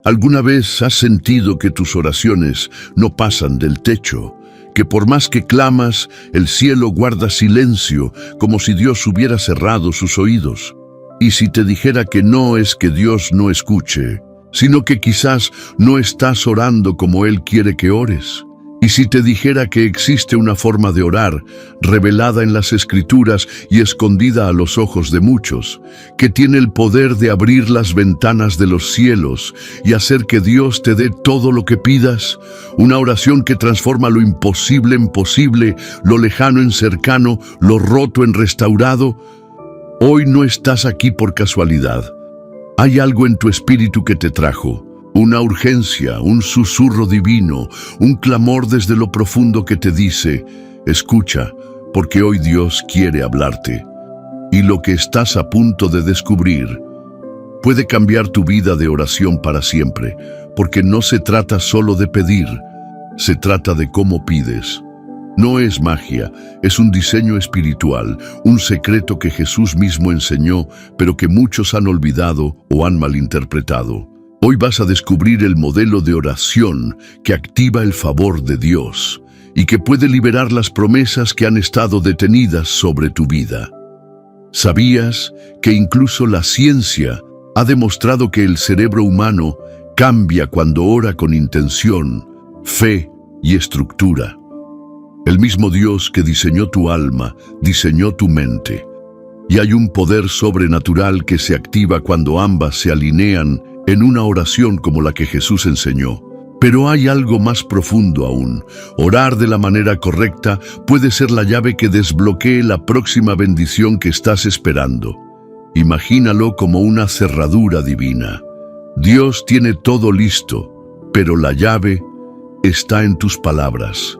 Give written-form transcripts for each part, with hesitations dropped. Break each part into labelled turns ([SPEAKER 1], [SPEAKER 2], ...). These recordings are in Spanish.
[SPEAKER 1] ¿Alguna vez has sentido que tus oraciones no pasan del techo? Que por más que clamas, el cielo guarda silencio, como si Dios hubiera cerrado sus oídos. Y si te dijera que no es que Dios no escuche, sino que quizás no estás orando como Él quiere que ores. Y si te dijera que existe una forma de orar, revelada en las Escrituras y escondida a los ojos de muchos, que tiene el poder de abrir las ventanas de los cielos y hacer que Dios te dé todo lo que pidas, una oración que transforma lo imposible en posible, lo lejano en cercano, lo roto en restaurado. Hoy no estás aquí por casualidad. Hay algo en tu espíritu que te trajo. Una urgencia, un susurro divino, un clamor desde lo profundo que te dice, escucha, porque hoy Dios quiere hablarte. Y lo que estás a punto de descubrir puede cambiar tu vida de oración para siempre, porque no se trata solo de pedir, se trata de cómo pides. No es magia, es un diseño espiritual, un secreto que Jesús mismo enseñó, pero que muchos han olvidado o han malinterpretado. Hoy vas a descubrir el modelo de oración que activa el favor de Dios y que puede liberar las promesas que han estado detenidas sobre tu vida. ¿Sabías que incluso la ciencia ha demostrado que el cerebro humano cambia cuando ora con intención, fe y estructura? El mismo Dios que diseñó tu alma, diseñó tu mente. Y hay un poder sobrenatural que se activa cuando ambas se alinean en una oración como la que Jesús enseñó. Pero hay algo más profundo aún. Orar de la manera correcta puede ser la llave que desbloquee la próxima bendición que estás esperando. Imagínalo como una cerradura divina. Dios tiene todo listo, pero la llave está en tus palabras.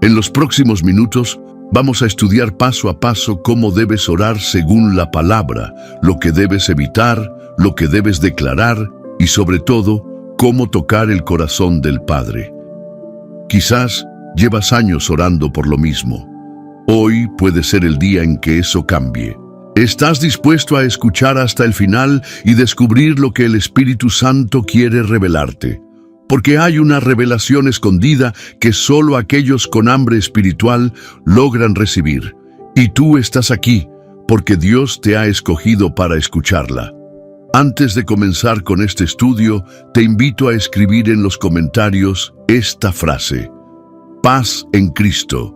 [SPEAKER 1] En los próximos minutos vamos a estudiar paso a paso cómo debes orar según la palabra, lo que debes evitar, lo que debes declarar y sobre todo, cómo tocar el corazón del Padre. Quizás llevas años orando por lo mismo. Hoy puede ser el día en que eso cambie. ¿Estás dispuesto a escuchar hasta el final y descubrir lo que el Espíritu Santo quiere revelarte? Porque hay una revelación escondida que solo aquellos con hambre espiritual logran recibir. Y tú estás aquí, porque Dios te ha escogido para escucharla. Antes de comenzar con este estudio, te invito a escribir en los comentarios esta frase: paz en Cristo.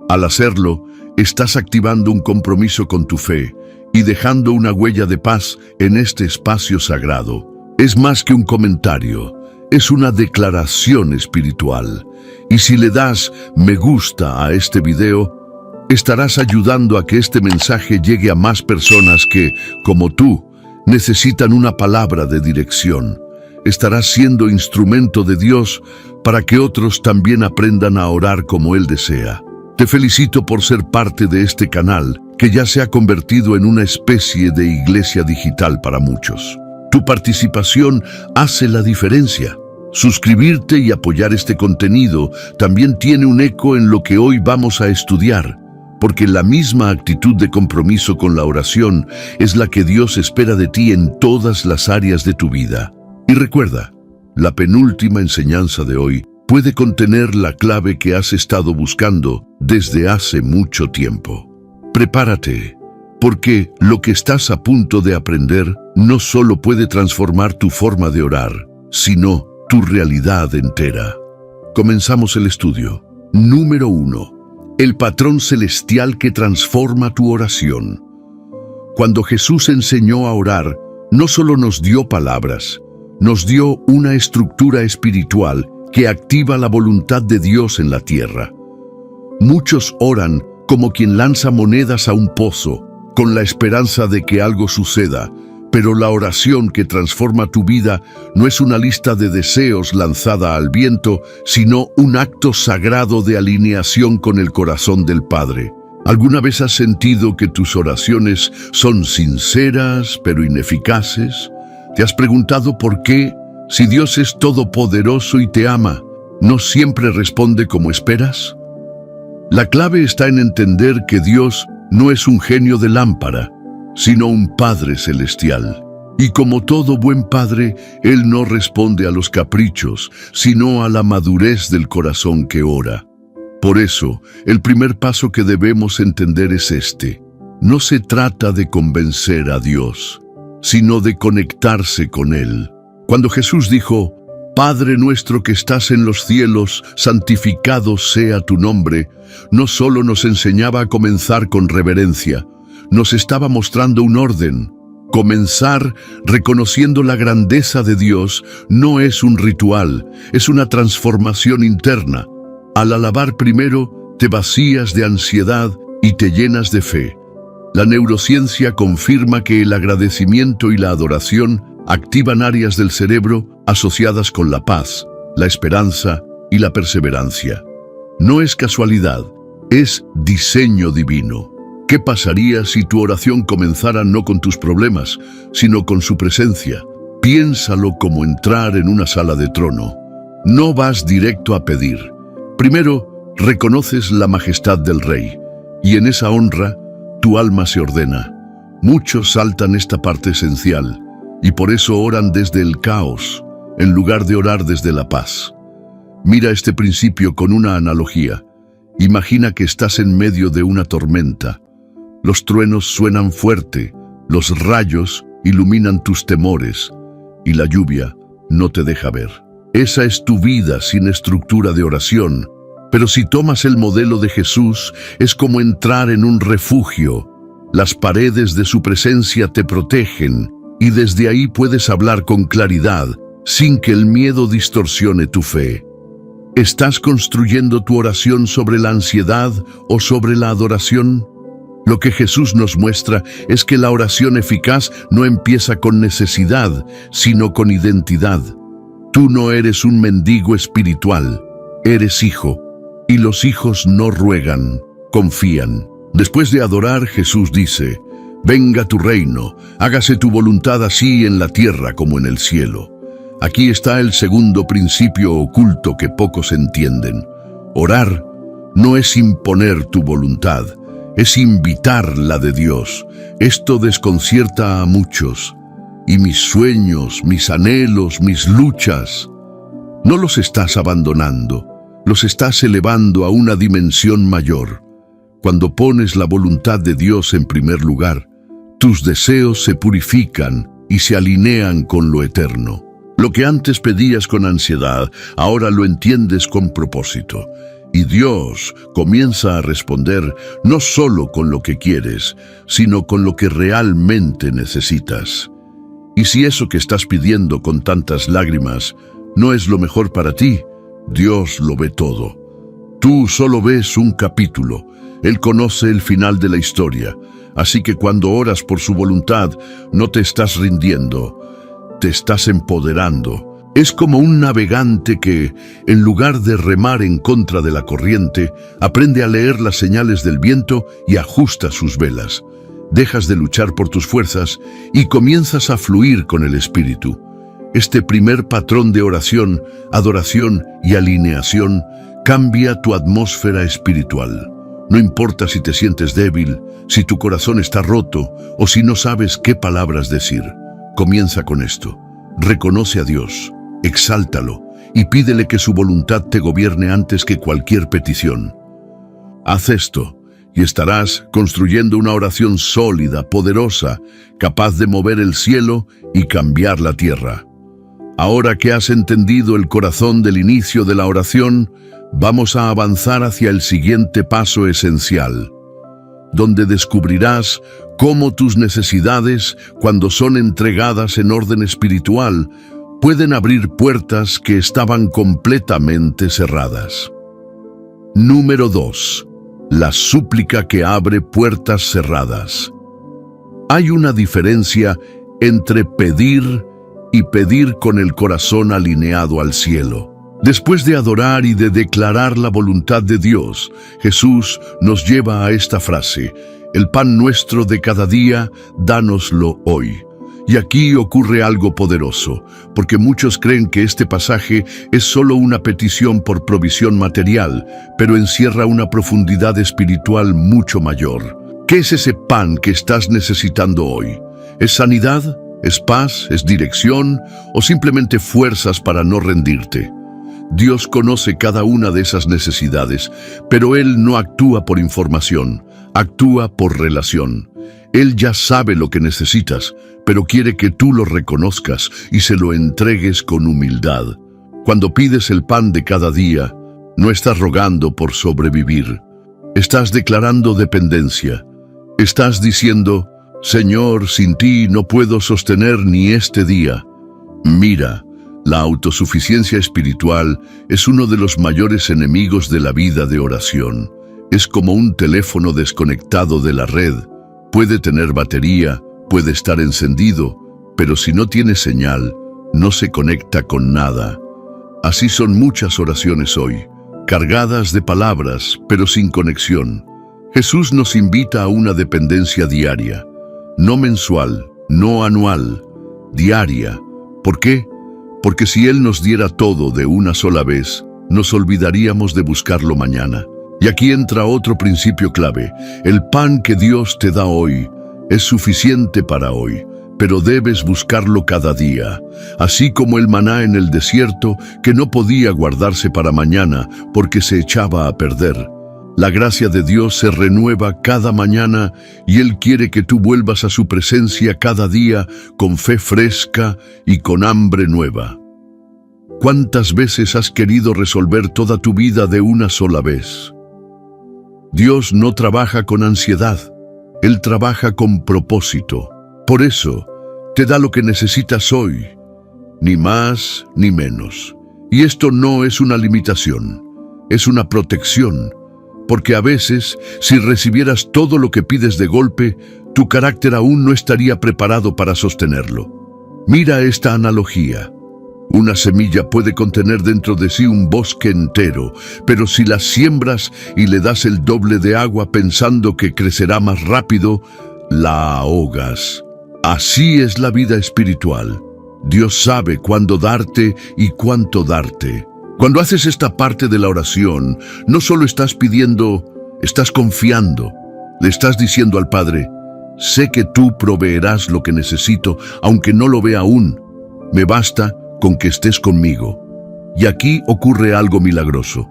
[SPEAKER 1] Al hacerlo, estás activando un compromiso con tu fe y dejando una huella de paz en este espacio sagrado. Es más que un comentario, es una declaración espiritual. Y si le das me gusta a este video, estarás ayudando a que este mensaje llegue a más personas que, como tú, necesitan una palabra de dirección. Estarás siendo instrumento de Dios para que otros también aprendan a orar como Él desea. Te felicito por ser parte de este canal, que ya se ha convertido en una especie de iglesia digital para muchos. Tu participación hace la diferencia. Suscribirte y apoyar este contenido también tiene un eco en lo que hoy vamos a estudiar, porque la misma actitud de compromiso con la oración es la que Dios espera de ti en todas las áreas de tu vida. Y recuerda, la penúltima enseñanza de hoy puede contener la clave que has estado buscando desde hace mucho tiempo. Prepárate, porque lo que estás a punto de aprender no solo puede transformar tu forma de orar, sino tu realidad entera. Comenzamos el estudio. Número 1. El patrón celestial que transforma tu oración. Cuando Jesús enseñó a orar, no solo nos dio palabras, nos dio una estructura espiritual que activa la voluntad de Dios en la tierra. Muchos oran como quien lanza monedas a un pozo, con la esperanza de que algo suceda, pero la oración que transforma tu vida no es una lista de deseos lanzada al viento, sino un acto sagrado de alineación con el corazón del Padre. ¿Alguna vez has sentido que tus oraciones son sinceras pero ineficaces? ¿Te has preguntado por qué, si Dios es todopoderoso y te ama, no siempre responde como esperas? La clave está en entender que Dios no es un genio de lámpara, sino un Padre celestial. Y como todo buen padre, Él no responde a los caprichos, sino a la madurez del corazón que ora. Por eso, el primer paso que debemos entender es este. No se trata de convencer a Dios, sino de conectarse con Él. Cuando Jesús dijo, Padre nuestro que estás en los cielos, santificado sea tu nombre, no solo nos enseñaba a comenzar con reverencia, nos estaba mostrando un orden. Comenzar reconociendo la grandeza de Dios no es un ritual, es una transformación interna. Al alabar primero, te vacías de ansiedad y te llenas de fe. La neurociencia confirma que el agradecimiento y la adoración activan áreas del cerebro asociadas con la paz, la esperanza y la perseverancia. No es casualidad, es diseño divino. ¿Qué pasaría si tu oración comenzara no con tus problemas, sino con su presencia? Piénsalo como entrar en una sala de trono. No vas directo a pedir. Primero, reconoces la majestad del Rey, y en esa honra, tu alma se ordena. Muchos saltan esta parte esencial, y por eso oran desde el caos, en lugar de orar desde la paz. Mira este principio con una analogía. Imagina que estás en medio de una tormenta. Los truenos suenan fuerte, los rayos iluminan tus temores, y la lluvia no te deja ver. Esa es tu vida sin estructura de oración, pero si tomas el modelo de Jesús, es como entrar en un refugio. Las paredes de su presencia te protegen, y desde ahí puedes hablar con claridad, sin que el miedo distorsione tu fe. ¿Estás construyendo tu oración sobre la ansiedad o sobre la adoración? Lo que Jesús nos muestra es que la oración eficaz no empieza con necesidad, sino con identidad. Tú no eres un mendigo espiritual, eres hijo, y los hijos no ruegan, confían. Después de adorar, Jesús dice, venga tu reino, hágase tu voluntad así en la tierra como en el cielo. Aquí está el segundo principio oculto que pocos entienden. Orar no es imponer tu voluntad, es invitar la de Dios. Esto desconcierta a muchos. Y mis sueños, mis anhelos, mis luchas, no los estás abandonando, los estás elevando a una dimensión mayor. Cuando pones la voluntad de Dios en primer lugar, tus deseos se purifican y se alinean con lo eterno. Lo que antes pedías con ansiedad, ahora lo entiendes con propósito. Y Dios comienza a responder no solo con lo que quieres, sino con lo que realmente necesitas. Y si eso que estás pidiendo con tantas lágrimas no es lo mejor para ti, Dios lo ve todo. Tú solo ves un capítulo, Él conoce el final de la historia, así que cuando oras por su voluntad, no te estás rindiendo, te estás empoderando. Es como un navegante que, en lugar de remar en contra de la corriente, aprende a leer las señales del viento y ajusta sus velas. Dejas de luchar por tus fuerzas y comienzas a fluir con el Espíritu. Este primer patrón de oración, adoración y alineación cambia tu atmósfera espiritual. No importa si te sientes débil, si tu corazón está roto o si no sabes qué palabras decir. Comienza con esto. Reconoce a Dios. Exáltalo y pídele que su voluntad te gobierne antes que cualquier petición. Haz esto y estarás construyendo una oración sólida, poderosa, capaz de mover el cielo y cambiar la tierra. Ahora que has entendido el corazón del inicio de la oración, vamos a avanzar hacia el siguiente paso esencial, donde descubrirás cómo tus necesidades, cuando son entregadas en orden espiritual, pueden abrir puertas que estaban completamente cerradas. Número 2. La súplica que abre puertas cerradas. Hay una diferencia entre pedir y pedir con el corazón alineado al cielo. Después de adorar y de declarar la voluntad de Dios, Jesús nos lleva a esta frase: el pan nuestro de cada día, dánoslo hoy. Y aquí ocurre algo poderoso, porque muchos creen que este pasaje es solo una petición por provisión material, pero encierra una profundidad espiritual mucho mayor. ¿Qué es ese pan que estás necesitando hoy? ¿Es sanidad? ¿Es paz? ¿Es dirección? ¿O simplemente fuerzas para no rendirte? Dios conoce cada una de esas necesidades, pero Él no actúa por información, actúa por relación. Él ya sabe lo que necesitas, pero quiere que tú lo reconozcas y se lo entregues con humildad. Cuando pides el pan de cada día, no estás rogando por sobrevivir. Estás declarando dependencia. Estás diciendo: Señor, sin ti no puedo sostener ni este día. Mira, la autosuficiencia espiritual es uno de los mayores enemigos de la vida de oración. Es como un teléfono desconectado de la red. Puede tener batería, puede estar encendido, pero si no tiene señal, no se conecta con nada. Así son muchas oraciones hoy, cargadas de palabras, pero sin conexión. Jesús nos invita a una dependencia diaria, no mensual, no anual, diaria. ¿Por qué? Porque si Él nos diera todo de una sola vez, nos olvidaríamos de buscarlo mañana. Y aquí entra otro principio clave. El pan que Dios te da hoy es suficiente para hoy, pero debes buscarlo cada día, así como el maná en el desierto que no podía guardarse para mañana porque se echaba a perder. La gracia de Dios se renueva cada mañana y Él quiere que tú vuelvas a su presencia cada día con fe fresca y con hambre nueva. ¿Cuántas veces has querido resolver toda tu vida de una sola vez? Dios no trabaja con ansiedad, Él trabaja con propósito. Por eso, te da lo que necesitas hoy, ni más ni menos. Y esto no es una limitación, es una protección, porque a veces, si recibieras todo lo que pides de golpe, tu carácter aún no estaría preparado para sostenerlo. Mira esta analogía. Una semilla puede contener dentro de sí un bosque entero, pero si la siembras y le das el doble de agua pensando que crecerá más rápido, la ahogas. Así es la vida espiritual. Dios sabe cuándo darte y cuánto darte. Cuando haces esta parte de la oración, no solo estás pidiendo, estás confiando. Le estás diciendo al Padre: sé que tú proveerás lo que necesito, aunque no lo vea aún. Me basta con que estés conmigo. Y aquí ocurre algo milagroso.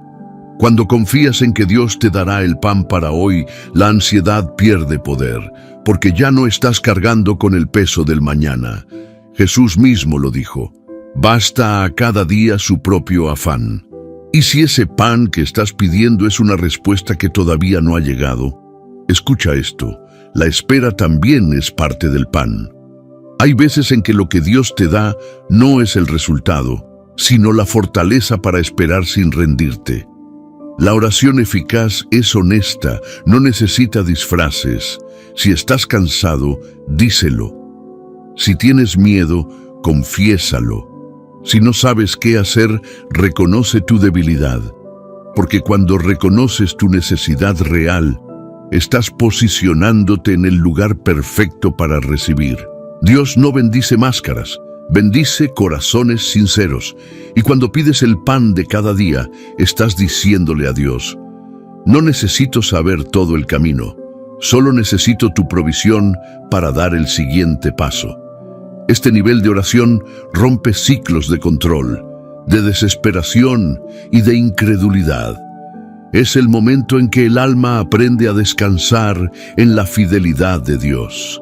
[SPEAKER 1] Cuando confías en que Dios te dará el pan para hoy, la ansiedad pierde poder, porque ya no estás cargando con el peso del mañana. Jesús mismo lo dijo: basta a cada día su propio afán. Y si ese pan que estás pidiendo es una respuesta que todavía no ha llegado, escucha esto: la espera también es parte del pan. Hay veces en que lo que Dios te da no es el resultado, sino la fortaleza para esperar sin rendirte. La oración eficaz es honesta, no necesita disfraces. Si estás cansado, díselo. Si tienes miedo, confiésalo. Si no sabes qué hacer, reconoce tu debilidad. Porque cuando reconoces tu necesidad real, estás posicionándote en el lugar perfecto para recibir. Dios no bendice máscaras, bendice corazones sinceros. Y cuando pides el pan de cada día, estás diciéndole a Dios: no necesito saber todo el camino, solo necesito tu provisión para dar el siguiente paso. Este nivel de oración rompe ciclos de control, de desesperación y de incredulidad. Es el momento en que el alma aprende a descansar en la fidelidad de Dios.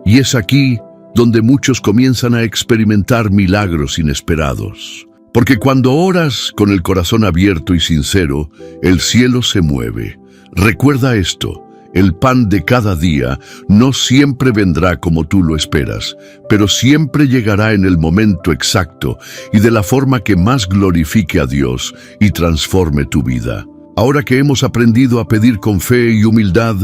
[SPEAKER 1] Y es aquí donde muchos comienzan a experimentar milagros inesperados. Porque cuando oras con el corazón abierto y sincero, el cielo se mueve. Recuerda esto: el pan de cada día no siempre vendrá como tú lo esperas, pero siempre llegará en el momento exacto y de la forma que más glorifique a Dios y transforme tu vida. Ahora que hemos aprendido a pedir con fe y humildad,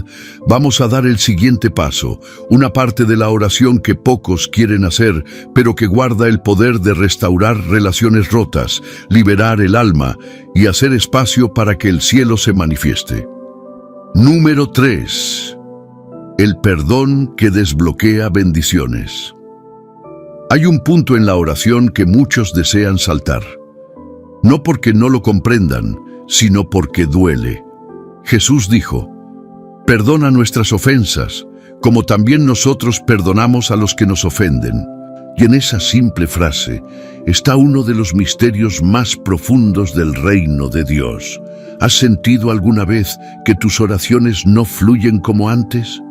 [SPEAKER 1] vamos a dar el siguiente paso, una parte de la oración que pocos quieren hacer, pero que guarda el poder de restaurar relaciones rotas, liberar el alma y hacer espacio para que el cielo se manifieste. Número 3. El perdón que desbloquea bendiciones. Hay un punto en la oración que muchos desean saltar. No porque no lo comprendan, sino porque duele. Jesús dijo: perdona nuestras ofensas, como también nosotros perdonamos a los que nos ofenden. Y en esa simple frase está uno de los misterios más profundos del reino de Dios. ¿Has sentido alguna vez que tus oraciones no fluyen como antes?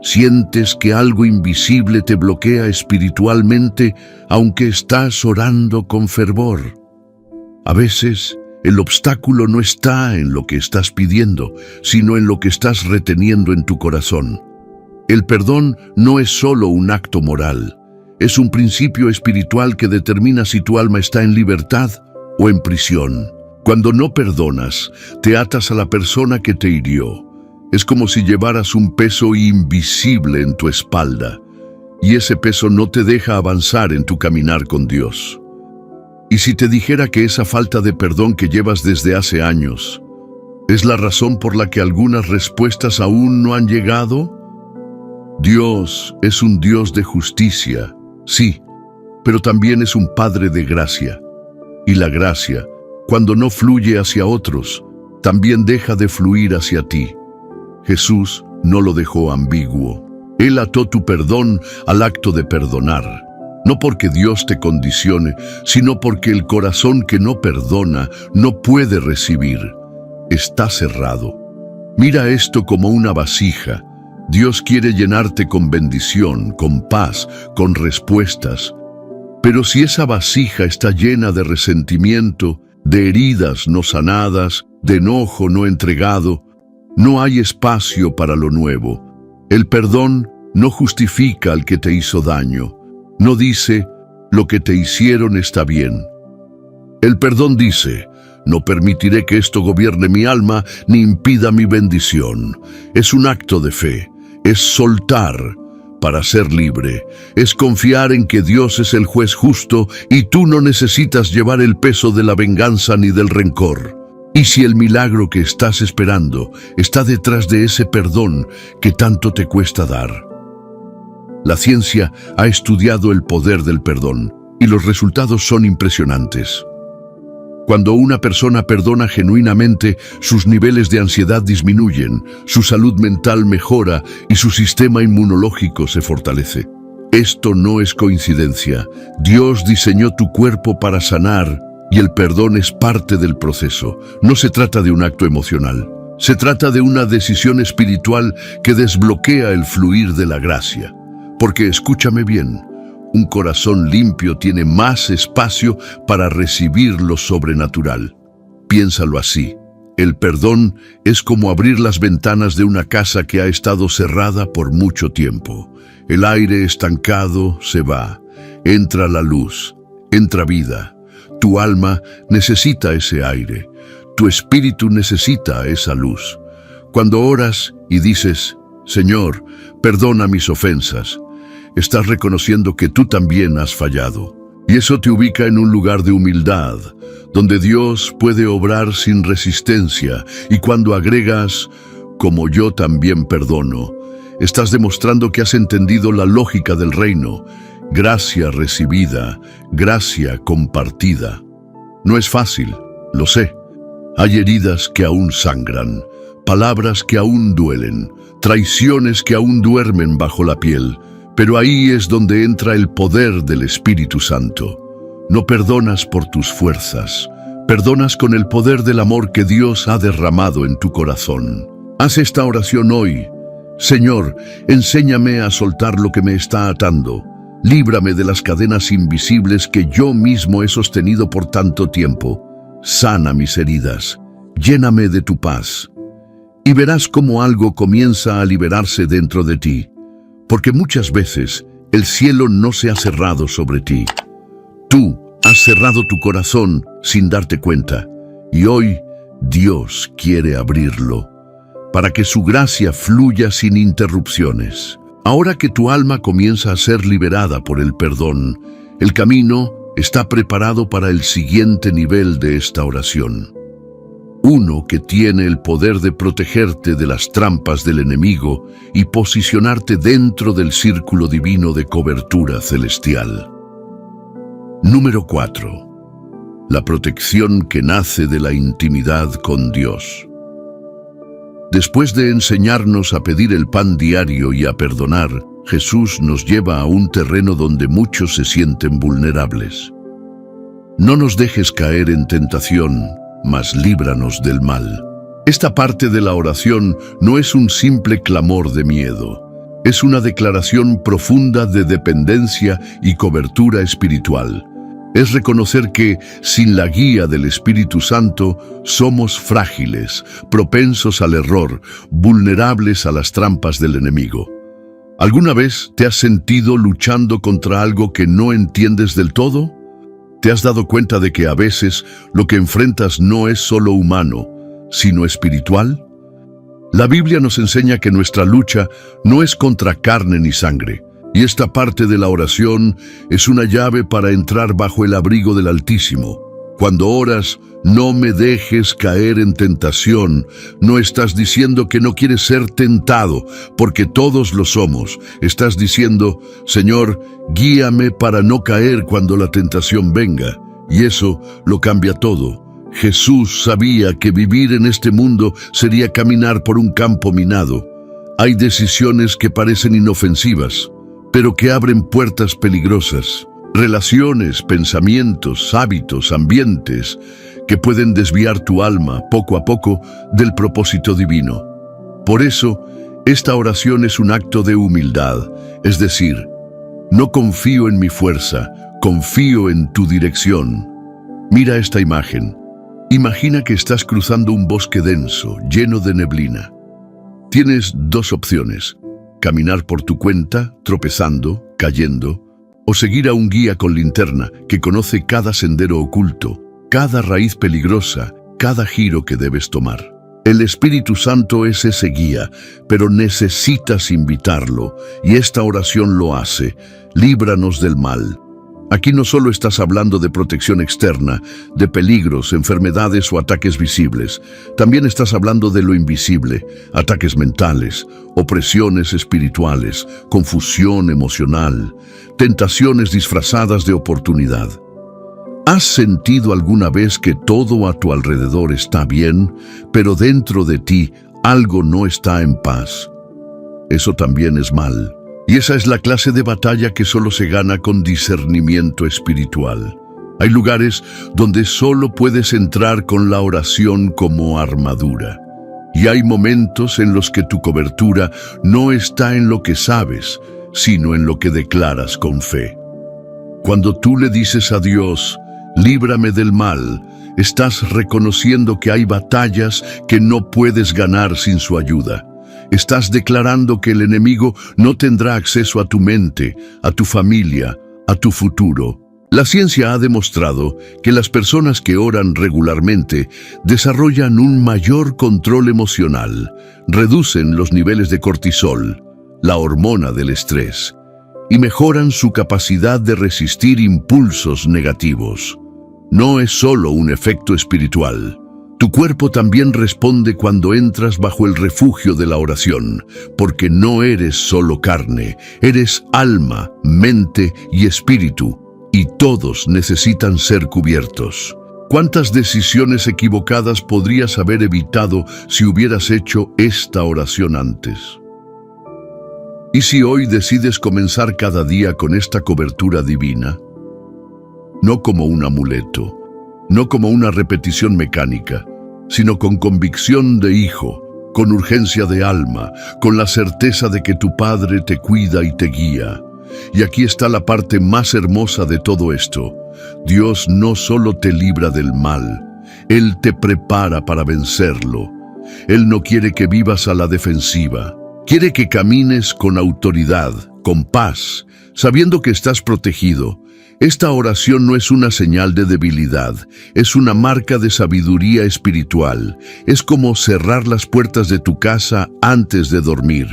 [SPEAKER 1] ¿Sientes que algo invisible te bloquea espiritualmente aunque estás orando con fervor? A veces, el obstáculo no está en lo que estás pidiendo, sino en lo que estás reteniendo en tu corazón. El perdón no es solo un acto moral, es un principio espiritual que determina si tu alma está en libertad o en prisión. Cuando no perdonas, te atas a la persona que te hirió. Es como si llevaras un peso invisible en tu espalda, y ese peso no te deja avanzar en tu caminar con Dios. Y si te dijera que esa falta de perdón que llevas desde hace años es la razón por la que algunas respuestas aún no han llegado? Dios es un Dios de justicia, sí, pero también es un Padre de gracia. Y la gracia, cuando no fluye hacia otros, también deja de fluir hacia ti. Jesús no lo dejó ambiguo. Él ató tu perdón al acto de perdonar. No porque Dios te condicione, sino porque el corazón que no perdona no puede recibir. Está cerrado. Mira esto como una vasija. Dios quiere llenarte con bendición, con paz, con respuestas. Pero si esa vasija está llena de resentimiento, de heridas no sanadas, de enojo no entregado, no hay espacio para lo nuevo. El perdón no justifica al que te hizo daño. No dice, lo que te hicieron está bien. El perdón dice, no permitiré que esto gobierne mi alma ni impida mi bendición. Es un acto de fe. Es soltar para ser libre. Es confiar en que Dios es el juez justo y tú no necesitas llevar el peso de la venganza ni del rencor. Y si el milagro que estás esperando está detrás de ese perdón que tanto te cuesta dar. La ciencia ha estudiado el poder del perdón y los resultados son impresionantes. Cuando una persona perdona genuinamente, sus niveles de ansiedad disminuyen, su salud mental mejora y su sistema inmunológico se fortalece. Esto no es coincidencia. Dios diseñó tu cuerpo para sanar y el perdón es parte del proceso. No se trata de un acto emocional. Se trata de una decisión espiritual que desbloquea el fluir de la gracia. Porque escúchame bien, un corazón limpio tiene más espacio para recibir lo sobrenatural. Piénsalo así. El perdón es como abrir las ventanas de una casa que ha estado cerrada por mucho tiempo. El aire estancado se va. Entra la luz. Entra vida. Tu alma necesita ese aire. Tu espíritu necesita esa luz. Cuando oras y dices, Señor, perdona mis ofensas, estás reconociendo que tú también has fallado. Y eso te ubica en un lugar de humildad, donde Dios puede obrar sin resistencia. Y cuando agregas, como yo también perdono, estás demostrando que has entendido la lógica del reino. Gracia recibida, gracia compartida. No es fácil, lo sé. Hay heridas que aún sangran, palabras que aún duelen, traiciones que aún duermen bajo la piel. Pero ahí es donde entra el poder del Espíritu Santo. No perdonas por tus fuerzas, perdonas con el poder del amor que Dios ha derramado en tu corazón. Haz esta oración hoy. Señor, enséñame a soltar lo que me está atando. Líbrame de las cadenas invisibles que yo mismo he sostenido por tanto tiempo. Sana mis heridas, lléname de tu paz. Y verás cómo algo comienza a liberarse dentro de ti. Porque muchas veces el cielo no se ha cerrado sobre ti. Tú has cerrado tu corazón sin darte cuenta. Y hoy Dios quiere abrirlo, para que su gracia fluya sin interrupciones. Ahora que tu alma comienza a ser liberada por el perdón, el camino está preparado para el siguiente nivel de esta oración. Uno que tiene el poder de protegerte de las trampas del enemigo y posicionarte dentro del círculo divino de cobertura celestial. Número 4. La protección que nace de la intimidad con Dios. Después de enseñarnos a pedir el pan diario y a perdonar, Jesús nos lleva a un terreno donde muchos se sienten vulnerables. No nos dejes caer en tentación, mas líbranos del mal. Esta parte de la oración no es un simple clamor de miedo. Es una declaración profunda de dependencia y cobertura espiritual. Es reconocer que, sin la guía del Espíritu Santo, somos frágiles, propensos al error, vulnerables a las trampas del enemigo. ¿Alguna vez te has sentido luchando contra algo que no entiendes del todo? ¿Te has dado cuenta de que a veces lo que enfrentas no es solo humano, sino espiritual? La Biblia nos enseña que nuestra lucha no es contra carne ni sangre, y esta parte de la oración es una llave para entrar bajo el abrigo del Altísimo. Cuando oras, no me dejes caer en tentación, no estás diciendo que no quieres ser tentado, porque todos lo somos. Estás diciendo, Señor, guíame para no caer cuando la tentación venga. Y eso lo cambia todo. Jesús sabía que vivir en este mundo sería caminar por un campo minado. Hay decisiones que parecen inofensivas, pero que abren puertas peligrosas. Relaciones, pensamientos, hábitos, ambientes que pueden desviar tu alma poco a poco del propósito divino. Por eso, esta oración es un acto de humildad, es decir, no confío en mi fuerza, confío en tu dirección. Mira esta imagen. Imagina que estás cruzando un bosque denso, lleno de neblina. Tienes dos opciones: caminar por tu cuenta, tropezando, cayendo, o seguir a un guía con linterna que conoce cada sendero oculto, cada raíz peligrosa, cada giro que debes tomar. El Espíritu Santo es ese guía, pero necesitas invitarlo, y esta oración lo hace. Líbranos del mal. Aquí no solo estás hablando de protección externa, de peligros, enfermedades o ataques visibles. También estás hablando de lo invisible, ataques mentales, opresiones espirituales, confusión emocional, tentaciones disfrazadas de oportunidad. ¿Has sentido alguna vez que todo a tu alrededor está bien, pero dentro de ti algo no está en paz? Eso también es mal. Y esa es la clase de batalla que solo se gana con discernimiento espiritual. Hay lugares donde solo puedes entrar con la oración como armadura. Y hay momentos en los que tu cobertura no está en lo que sabes, sino en lo que declaras con fe. Cuando tú le dices a Dios, líbrame del mal, estás reconociendo que hay batallas que no puedes ganar sin su ayuda. Estás declarando que el enemigo no tendrá acceso a tu mente, a tu familia, a tu futuro. La ciencia ha demostrado que las personas que oran regularmente desarrollan un mayor control emocional, reducen los niveles de cortisol, la hormona del estrés, y mejoran su capacidad de resistir impulsos negativos. No es solo un efecto espiritual. Tu cuerpo también responde cuando entras bajo el refugio de la oración, porque no eres solo carne, eres alma, mente y espíritu, y todos necesitan ser cubiertos. ¿Cuántas decisiones equivocadas podrías haber evitado si hubieras hecho esta oración antes? ¿Y si hoy decides comenzar cada día con esta cobertura divina? No como un amuleto, no como una repetición mecánica, sino con convicción de hijo, con urgencia de alma, con la certeza de que tu Padre te cuida y te guía. Y aquí está la parte más hermosa de todo esto. Dios no solo te libra del mal, Él te prepara para vencerlo. Él no quiere que vivas a la defensiva. Quiere que camines con autoridad, con paz, sabiendo que estás protegido. Esta oración no es una señal de debilidad, es una marca de sabiduría espiritual. Es como cerrar las puertas de tu casa antes de dormir.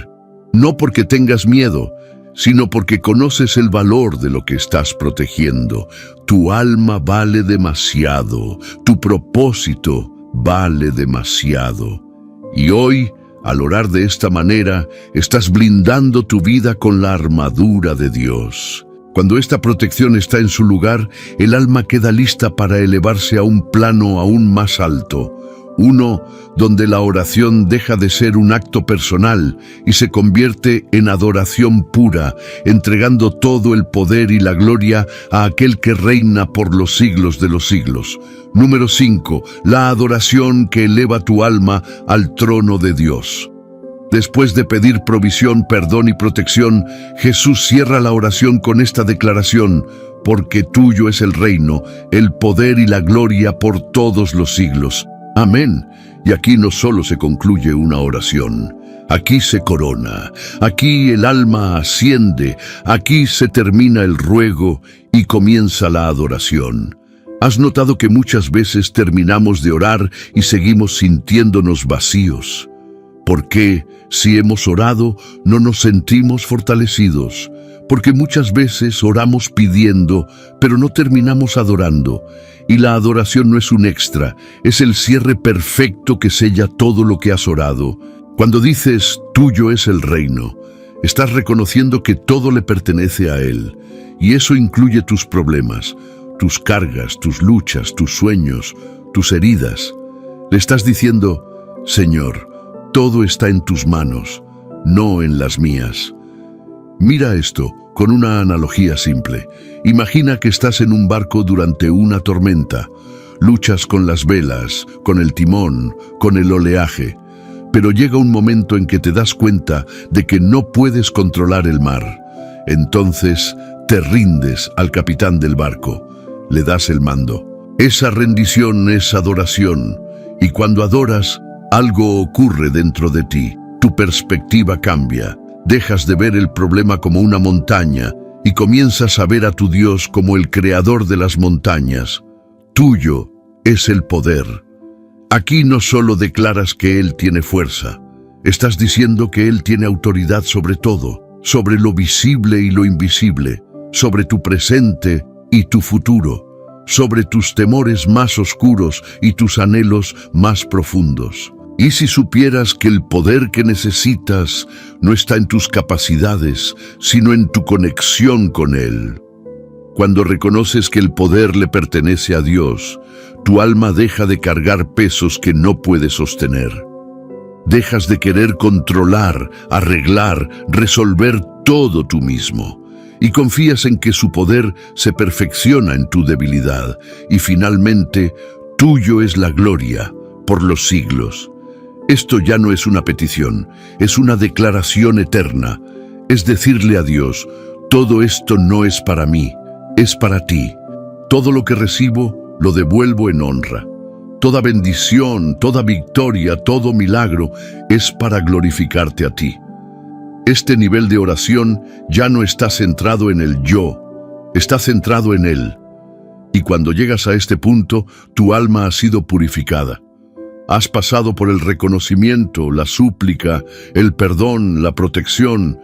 [SPEAKER 1] No porque tengas miedo, sino porque conoces el valor de lo que estás protegiendo. Tu alma vale demasiado, tu propósito vale demasiado. Y hoy, al orar de esta manera, estás blindando tu vida con la armadura de Dios. Cuando esta protección está en su lugar, el alma queda lista para elevarse a un plano aún más alto, Uno donde la oración deja de ser un acto personal y se convierte en adoración pura, entregando todo el poder y la gloria a aquel que reina por los siglos de los siglos. Número 5. La adoración que eleva tu alma al trono de Dios. Después de pedir provisión, perdón y protección, Jesús cierra la oración con esta declaración: porque tuyo es el reino, el poder y la gloria por todos los siglos. Amén. Y aquí no solo se concluye una oración, aquí se corona, aquí el alma asciende, aquí se termina el ruego y comienza la adoración. ¿Has notado que muchas veces terminamos de orar y seguimos sintiéndonos vacíos? ¿Por qué, si hemos orado, no nos sentimos fortalecidos? Porque muchas veces oramos pidiendo, pero no terminamos adorando. Y la adoración no es un extra, es el cierre perfecto que sella todo lo que has orado. Cuando dices, tuyo es el reino, estás reconociendo que todo le pertenece a Él. Y eso incluye tus problemas, tus cargas, tus luchas, tus sueños, tus heridas. Le estás diciendo, Señor, todo está en tus manos, no en las mías. Mira esto con una analogía simple. Imagina que estás en un barco durante una tormenta. Luchas con las velas, con el timón, con el oleaje. Pero llega un momento en que te das cuenta de que no puedes controlar el mar. Entonces te rindes al capitán del barco. Le das el mando. Esa rendición es adoración. Y cuando adoras, algo ocurre dentro de ti. Tu perspectiva cambia. Dejas de ver el problema como una montaña y comienzas a ver a tu Dios como el creador de las montañas. Tuyo es el poder. Aquí no solo declaras que Él tiene fuerza, estás diciendo que Él tiene autoridad sobre todo, sobre lo visible y lo invisible, sobre tu presente y tu futuro, sobre tus temores más oscuros y tus anhelos más profundos. ¿Y si supieras que el poder que necesitas no está en tus capacidades, sino en tu conexión con Él? Cuando reconoces que el poder le pertenece a Dios, tu alma deja de cargar pesos que no puedes sostener. Dejas de querer controlar, arreglar, resolver todo tú mismo. Y confías en que su poder se perfecciona en tu debilidad. Y finalmente, tuyo es la gloria por los siglos. Esto ya no es una petición, es una declaración eterna. Es decirle a Dios, todo esto no es para mí, es para ti. Todo lo que recibo, lo devuelvo en honra. Toda bendición, toda victoria, todo milagro, es para glorificarte a ti. Este nivel de oración ya no está centrado en el yo, está centrado en Él. Y cuando llegas a este punto, tu alma ha sido purificada. Has pasado por el reconocimiento, la súplica, el perdón, la protección,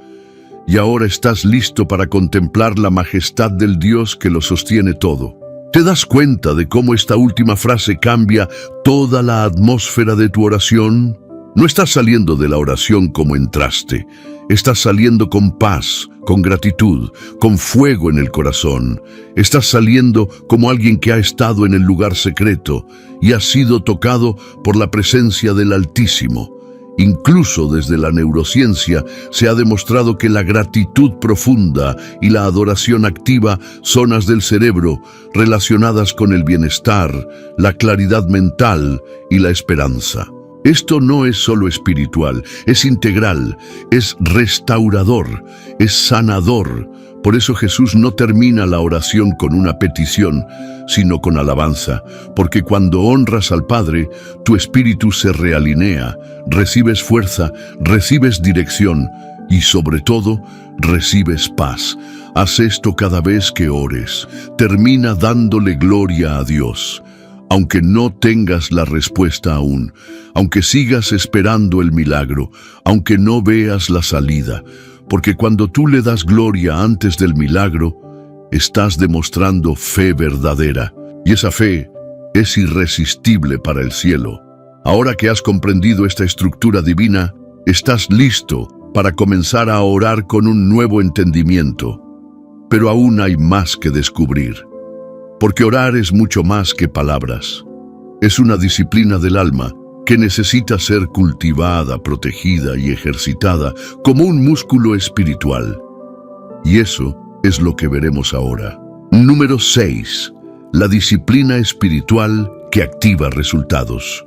[SPEAKER 1] y ahora estás listo para contemplar la majestad del Dios que lo sostiene todo. ¿Te das cuenta de cómo esta última frase cambia toda la atmósfera de tu oración? No estás saliendo de la oración como entraste. Estás saliendo con paz, con gratitud, con fuego en el corazón. Estás saliendo como alguien que ha estado en el lugar secreto y ha sido tocado por la presencia del Altísimo. Incluso desde la neurociencia se ha demostrado que la gratitud profunda y la adoración activa zonas del cerebro relacionadas con el bienestar, la claridad mental y la esperanza. Esto no es solo espiritual, es integral, es restaurador, es sanador. Por eso Jesús no termina la oración con una petición, sino con alabanza, porque cuando honras al Padre, tu espíritu se realinea, recibes fuerza, recibes dirección y sobre todo, recibes paz. Haz esto cada vez que ores. Termina dándole gloria a Dios. Aunque no tengas la respuesta aún, aunque sigas esperando el milagro, aunque no veas la salida, porque cuando tú le das gloria antes del milagro, estás demostrando fe verdadera, y esa fe es irresistible para el cielo. Ahora que has comprendido esta estructura divina, estás listo para comenzar a orar con un nuevo entendimiento. Pero aún hay más que descubrir. Porque orar es mucho más que palabras. Es una disciplina del alma que necesita ser cultivada, protegida y ejercitada como un músculo espiritual. Y eso es lo que veremos ahora. Número 6. La disciplina espiritual que activa resultados.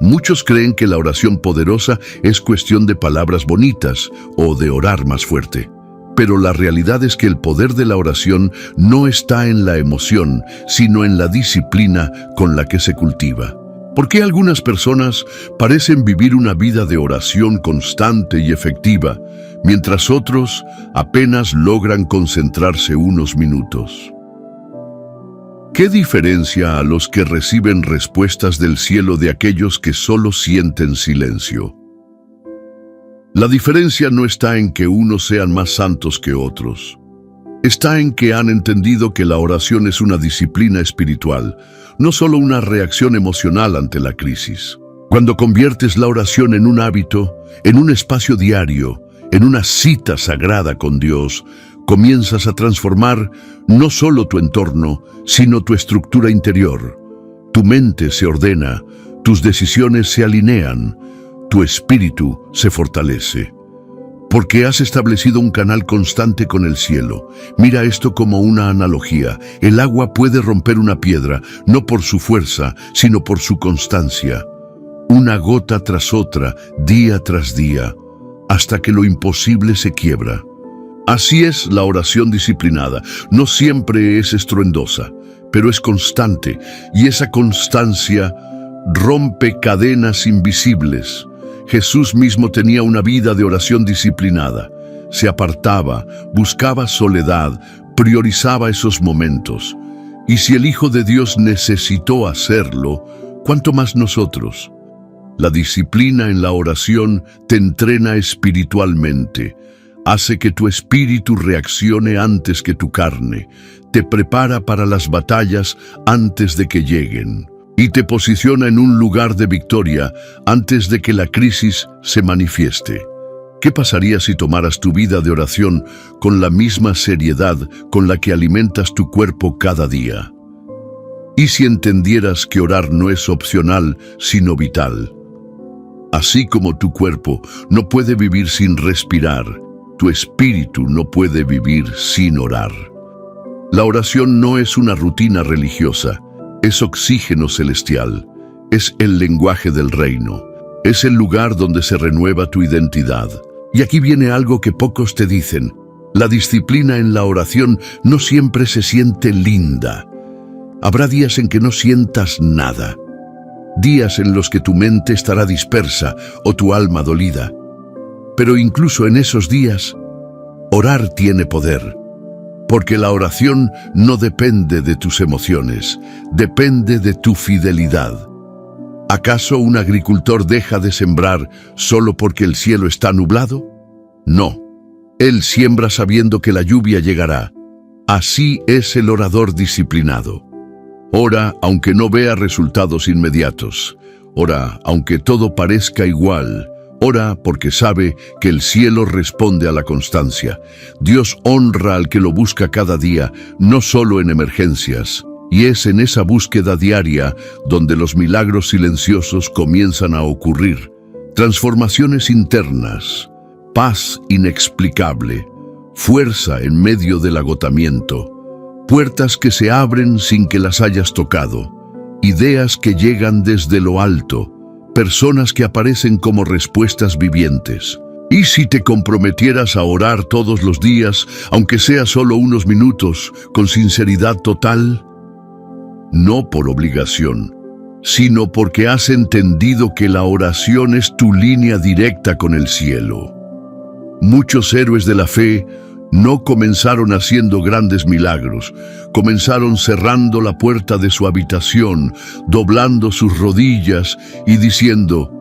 [SPEAKER 1] Muchos creen que la oración poderosa es cuestión de palabras bonitas o de orar más fuerte. Pero la realidad es que el poder de la oración no está en la emoción, sino en la disciplina con la que se cultiva. ¿Por qué algunas personas parecen vivir una vida de oración constante y efectiva, mientras otros apenas logran concentrarse unos minutos? ¿Qué diferencia a los que reciben respuestas del cielo de aquellos que solo sienten silencio? La diferencia no está en que unos sean más santos que otros. Está en que han entendido que la oración es una disciplina espiritual, no solo una reacción emocional ante la crisis. Cuando conviertes la oración en un hábito, en un espacio diario, en una cita sagrada con Dios, comienzas a transformar no solo tu entorno, sino tu estructura interior. Tu mente se ordena, tus decisiones se alinean, tu espíritu se fortalece. Porque has establecido un canal constante con el cielo. Mira esto como una analogía. El agua puede romper una piedra, no por su fuerza, sino por su constancia. Una gota tras otra, día tras día, hasta que lo imposible se quiebra. Así es la oración disciplinada. No siempre es estruendosa, pero es constante, y esa constancia rompe cadenas invisibles. Jesús mismo tenía una vida de oración disciplinada. Se apartaba, buscaba soledad, priorizaba esos momentos. Y si el Hijo de Dios necesitó hacerlo, ¿cuánto más nosotros? La disciplina en la oración te entrena espiritualmente. Hace que tu espíritu reaccione antes que tu carne. Te prepara para las batallas antes de que lleguen. Y te posiciona en un lugar de victoria antes de que la crisis se manifieste. ¿Qué pasaría si tomaras tu vida de oración con la misma seriedad con la que alimentas tu cuerpo cada día? ¿Y si entendieras que orar no es opcional, sino vital? Así como tu cuerpo no puede vivir sin respirar, tu espíritu no puede vivir sin orar. La oración no es una rutina religiosa. Es oxígeno celestial, es el lenguaje del reino, es el lugar donde se renueva tu identidad. Y aquí viene algo que pocos te dicen. La disciplina en la oración no siempre se siente linda. Habrá días en que no sientas nada. Días en los que tu mente estará dispersa o tu alma dolida. Pero incluso en esos días, orar tiene poder. Porque la oración no depende de tus emociones, depende de tu fidelidad. ¿Acaso un agricultor deja de sembrar solo porque el cielo está nublado? No. Él siembra sabiendo que la lluvia llegará. Así es el orador disciplinado. Ora aunque no vea resultados inmediatos. Ora aunque todo parezca igual. Ora porque sabe que el cielo responde a la constancia. Dios honra al que lo busca cada día, no solo en emergencias. Y es en esa búsqueda diaria donde los milagros silenciosos comienzan a ocurrir. Transformaciones internas, paz inexplicable, fuerza en medio del agotamiento, puertas que se abren sin que las hayas tocado, ideas que llegan desde lo alto, personas que aparecen como respuestas vivientes. ¿Y si te comprometieras a orar todos los días, aunque sea solo unos minutos, con sinceridad total? No por obligación, sino porque has entendido que la oración es tu línea directa con el cielo. Muchos héroes de la fe no comenzaron haciendo grandes milagros, comenzaron cerrando la puerta de su habitación, doblando sus rodillas y diciendo: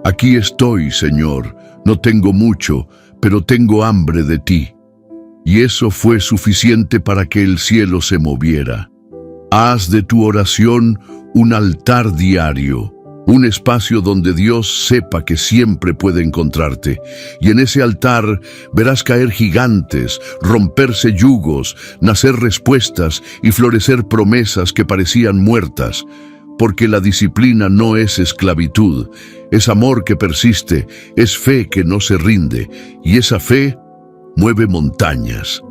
[SPEAKER 1] «Aquí estoy, Señor, no tengo mucho, pero tengo hambre de ti». Y eso fue suficiente para que el cielo se moviera. Haz de tu oración un altar diario, un espacio donde Dios sepa que siempre puede encontrarte. Y en ese altar verás caer gigantes, romperse yugos, nacer respuestas y florecer promesas que parecían muertas. porque la disciplina no es esclavitud, es amor que persiste, es fe que no se rinde, y esa fe mueve montañas.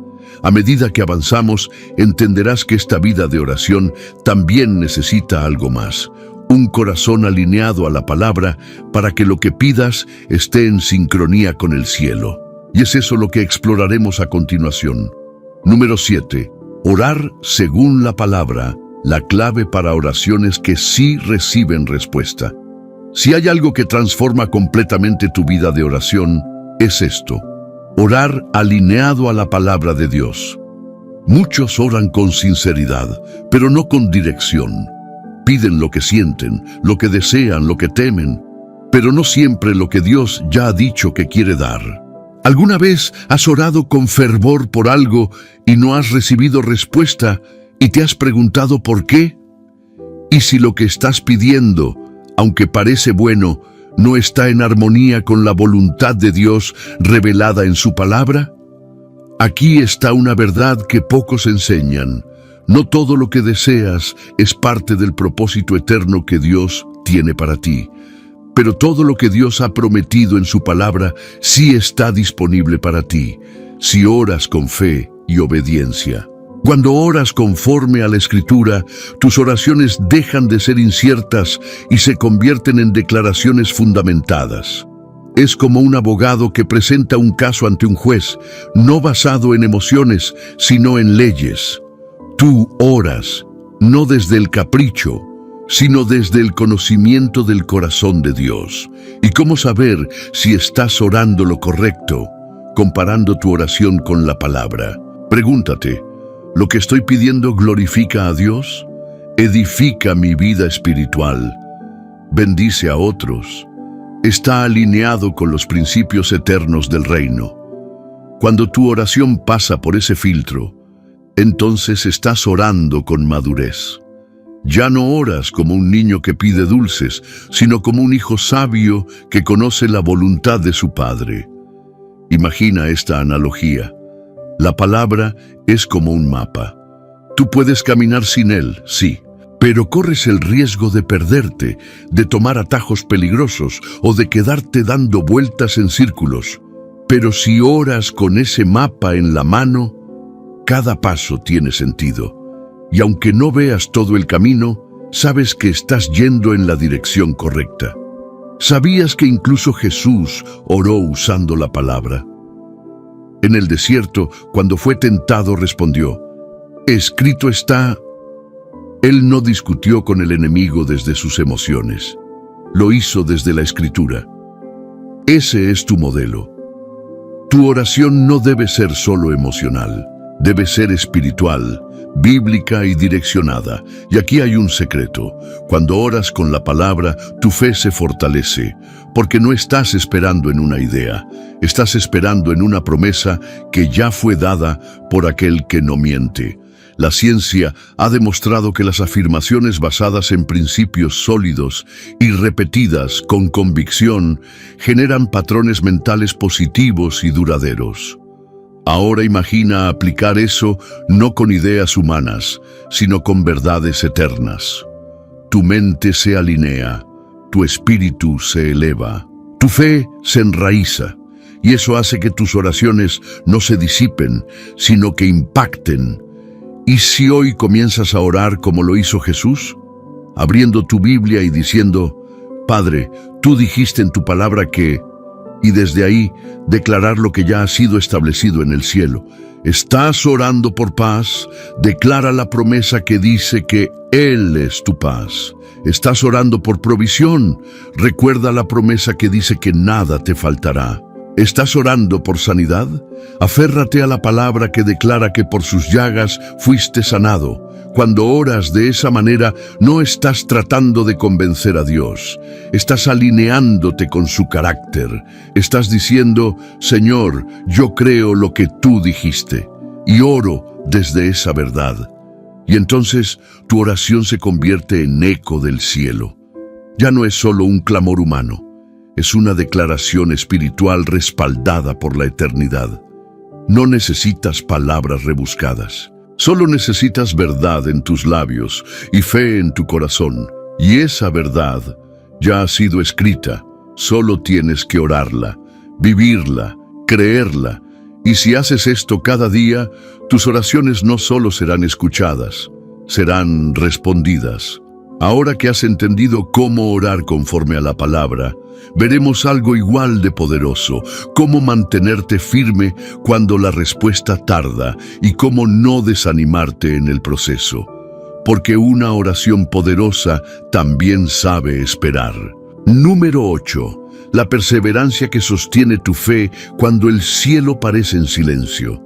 [SPEAKER 1] A medida que avanzamos, entenderás que esta vida de oración también necesita algo más. Un corazón alineado a la palabra para que lo que pidas esté en sincronía con el cielo. Y es eso lo que exploraremos a continuación. Número 7. Orar según la palabra, la clave para oraciones que sí reciben respuesta. Si hay algo que transforma completamente tu vida de oración, es esto: orar alineado a la palabra de Dios. Muchos oran con sinceridad, pero no con dirección. Piden lo que sienten, lo que desean, lo que temen, pero no siempre lo que Dios ya ha dicho que quiere dar. ¿Alguna vez has orado con fervor por algo y no has recibido respuesta y te has preguntado por qué? ¿Y si lo que estás pidiendo, aunque parece bueno, no está en armonía con la voluntad de Dios revelada en su palabra? Aquí está una verdad que pocos enseñan. No todo lo que deseas es parte del propósito eterno que Dios tiene para ti. Pero todo lo que Dios ha prometido en su palabra sí está disponible para ti, si oras con fe y obediencia. Cuando oras conforme a la Escritura, tus oraciones dejan de ser inciertas y se convierten en declaraciones fundamentadas. Es como un abogado que presenta un caso ante un juez, no basado en emociones, sino en leyes. Tú oras, no desde el capricho, sino desde el conocimiento del corazón de Dios. ¿Y cómo saber si estás orando lo correcto? Comparando tu oración con la palabra. Pregúntate, ¿lo que estoy pidiendo glorifica a Dios? ¿Edifica mi vida espiritual? ¿Bendice a otros? ¿Está alineado con los principios eternos del reino? Cuando tu oración pasa por ese filtro, entonces estás orando con madurez. Ya no oras como un niño que pide dulces, sino como un hijo sabio que conoce la voluntad de su padre. Imagina esta analogía. La palabra es como un mapa. Tú puedes caminar sin él, sí, pero corres el riesgo de perderte, de tomar atajos peligrosos o de quedarte dando vueltas en círculos. Pero si oras con ese mapa en la mano, cada paso tiene sentido, y aunque no veas todo el camino, sabes que estás yendo en la dirección correcta. ¿Sabías que incluso Jesús oró usando la palabra? En el desierto, cuando fue tentado, respondió: «Escrito está». Él no discutió con el enemigo desde sus emociones. Lo hizo desde la Escritura. Ese es tu modelo. Tu oración no debe ser solo emocional. Debe ser espiritual, bíblica y direccionada. Y aquí hay un secreto. Cuando oras con la palabra, tu fe se fortalece, porque no estás esperando en una idea, estás esperando en una promesa que ya fue dada por aquel que no miente. La ciencia ha demostrado que las afirmaciones basadas en principios sólidos y repetidas con convicción generan patrones mentales positivos y duraderos. Ahora imagina aplicar eso no con ideas humanas, sino con verdades eternas. Tu mente se alinea, tu espíritu se eleva, tu fe se enraiza, y eso hace que tus oraciones no se disipen, sino que impacten. ¿Y si hoy comienzas a orar como lo hizo Jesús? Abriendo tu Biblia y diciendo: «Padre, tú dijiste en tu palabra que…», y desde ahí declarar lo que ya ha sido establecido en el cielo. ¿Estás orando por paz? Declara la promesa que dice que Él es tu paz. ¿Estás orando por provisión? Recuerda la promesa que dice que nada te faltará. ¿Estás orando por sanidad? Aférrate a la palabra que declara que por sus llagas fuiste sanado. Cuando oras de esa manera, no estás tratando de convencer a Dios. Estás alineándote con su carácter. Estás diciendo: «Señor, yo creo lo que tú dijiste», y oro desde esa verdad. Y entonces tu oración se convierte en eco del cielo. Ya no es solo un clamor humano. Es una declaración espiritual respaldada por la eternidad. No necesitas palabras rebuscadas. Solo necesitas verdad en tus labios y fe en tu corazón. Y esa verdad ya ha sido escrita, solo tienes que orarla, vivirla, creerla. Y si haces esto cada día, tus oraciones no solo serán escuchadas, serán respondidas. Ahora que has entendido cómo orar conforme a la palabra, veremos algo igual de poderoso, cómo mantenerte firme cuando la respuesta tarda y cómo no desanimarte en el proceso. Porque una oración poderosa también sabe esperar. Número 8. La perseverancia que sostiene tu fe cuando el cielo parece en silencio.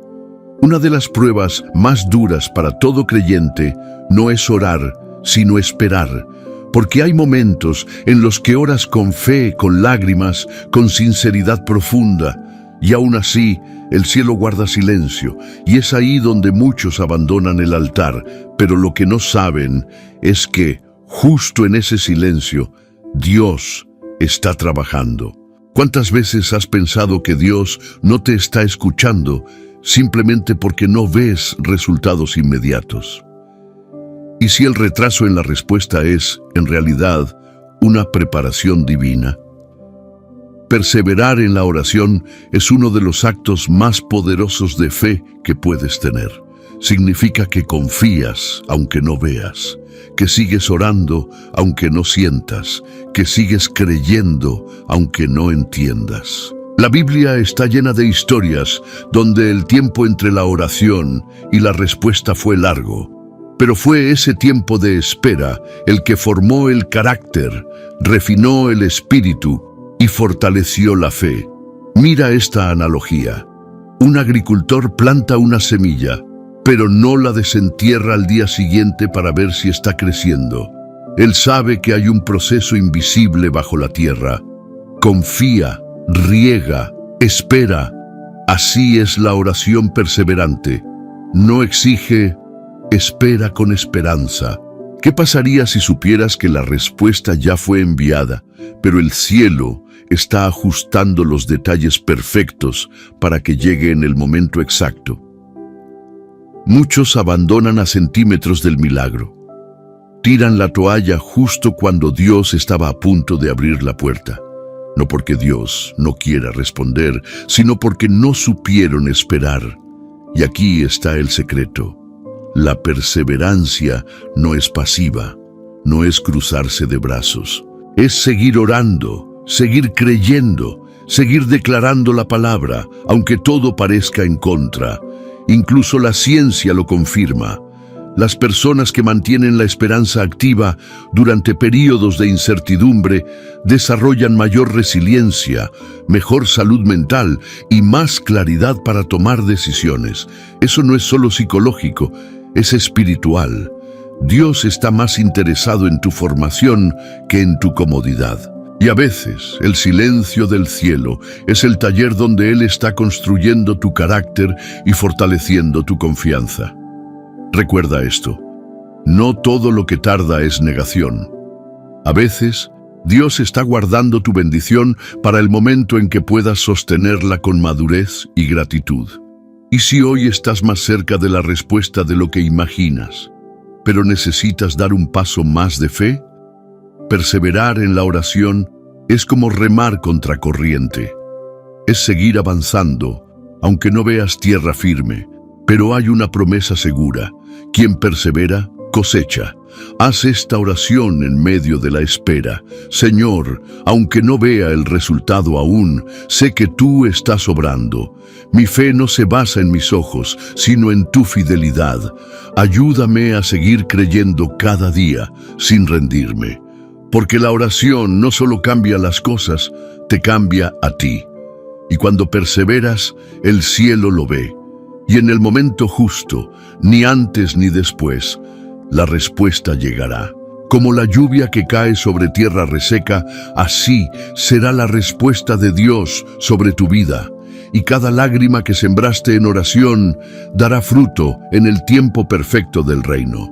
[SPEAKER 1] Una de las pruebas más duras para todo creyente no es orar, sino esperar. Porque hay momentos en los que oras con fe, con lágrimas, con sinceridad profunda, y aún así el cielo guarda silencio, y es ahí donde muchos abandonan el altar. Pero lo que no saben es que, justo en ese silencio, Dios está trabajando. ¿Cuántas veces has pensado que Dios no te está escuchando simplemente porque no ves resultados inmediatos? ¿Y si el retraso en la respuesta es, en realidad, una preparación divina? Perseverar en la oración es uno de los actos más poderosos de fe que puedes tener. Significa que confías aunque no veas, que sigues orando aunque no sientas, que sigues creyendo aunque no entiendas. La Biblia está llena de historias donde el tiempo entre la oración y la respuesta fue largo. Pero fue ese tiempo de espera el que formó el carácter, refinó el espíritu y fortaleció la fe. Mira esta analogía. Un agricultor planta una semilla, pero no la desentierra al día siguiente para ver si está creciendo. Él sabe que hay un proceso invisible bajo la tierra. Confía, riega, espera. Así es la oración perseverante. No exige, espera con esperanza. ¿Qué pasaría si supieras que la respuesta ya fue enviada, pero el cielo está ajustando los detalles perfectos para que llegue en el momento exacto? Muchos abandonan a centímetros del milagro. Tiran la toalla justo cuando Dios estaba a punto de abrir la puerta. No porque Dios no quiera responder, sino porque no supieron esperar. Y aquí está el secreto. La perseverancia no es pasiva, no es cruzarse de brazos. Es seguir orando, seguir creyendo, seguir declarando la palabra, aunque todo parezca en contra. Incluso la ciencia lo confirma. Las personas que mantienen la esperanza activa durante períodos de incertidumbre desarrollan mayor resiliencia, mejor salud mental y más claridad para tomar decisiones. Eso no es solo psicológico, es espiritual. Dios está más interesado en tu formación que en tu comodidad. Y a veces, el silencio del cielo es el taller donde Él está construyendo tu carácter y fortaleciendo tu confianza. Recuerda esto, no todo lo que tarda es negación. A veces, Dios está guardando tu bendición para el momento en que puedas sostenerla con madurez y gratitud. ¿Y si hoy estás más cerca de la respuesta de lo que imaginas, pero necesitas dar un paso más de fe? Perseverar en la oración es como remar contra corriente. Es seguir avanzando, aunque no veas tierra firme, pero hay una promesa segura. Quien persevera, cosecha. Haz esta oración en medio de la espera. Señor, aunque no vea el resultado aún, sé que tú estás obrando. Mi fe no se basa en mis ojos, sino en tu fidelidad. Ayúdame a seguir creyendo cada día, sin rendirme. Porque la oración no solo cambia las cosas, te cambia a ti. Y cuando perseveras, el cielo lo ve. Y en el momento justo, ni antes ni después, la respuesta llegará. Como la lluvia que cae sobre tierra reseca, así será la respuesta de Dios sobre tu vida. Y cada lágrima que sembraste en oración dará fruto en el tiempo perfecto del reino.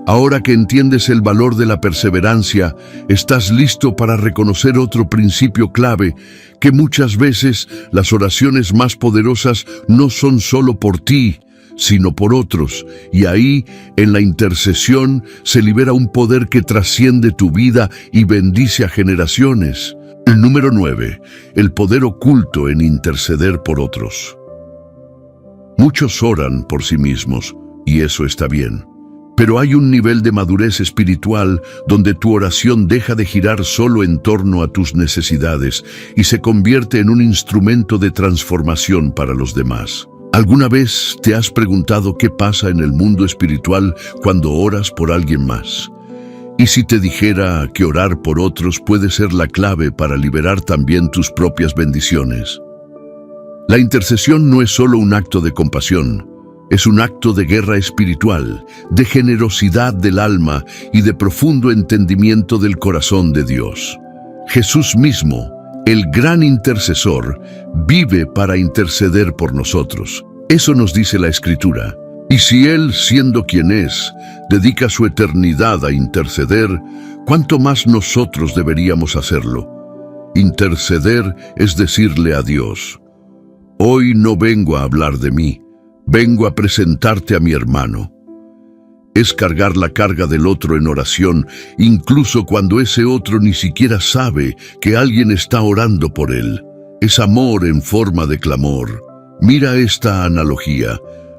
[SPEAKER 1] Ahora que entiendes el valor de la perseverancia, estás listo para reconocer otro principio clave, que muchas veces las oraciones más poderosas no son solo por ti, sino por otros, y ahí, en la intercesión, se libera un poder que trasciende tu vida y bendice a generaciones. El número 9, el poder oculto en interceder por otros. Muchos oran por sí mismos, y eso está bien. Pero hay un nivel de madurez espiritual donde tu oración deja de girar solo en torno a tus necesidades y se convierte en un instrumento de transformación para los demás. ¿Alguna vez te has preguntado qué pasa en el mundo espiritual cuando oras por alguien más? ¿Y si te dijera que orar por otros puede ser la clave para liberar también tus propias bendiciones? La intercesión no es solo un acto de compasión, es un acto de guerra espiritual, de generosidad del alma y de profundo entendimiento del corazón de Dios. Jesús mismo, el gran intercesor, vive para interceder por nosotros. Eso nos dice la Escritura. Y si Él, siendo quien es, dedica su eternidad a interceder, ¿cuánto más nosotros deberíamos hacerlo? Interceder es decirle a Dios: hoy no vengo a hablar de mí, vengo a presentarte a mi hermano. Es cargar la carga del otro en oración, incluso cuando ese otro ni siquiera sabe que alguien está orando por él. Es amor en forma de clamor. Mira esta analogía.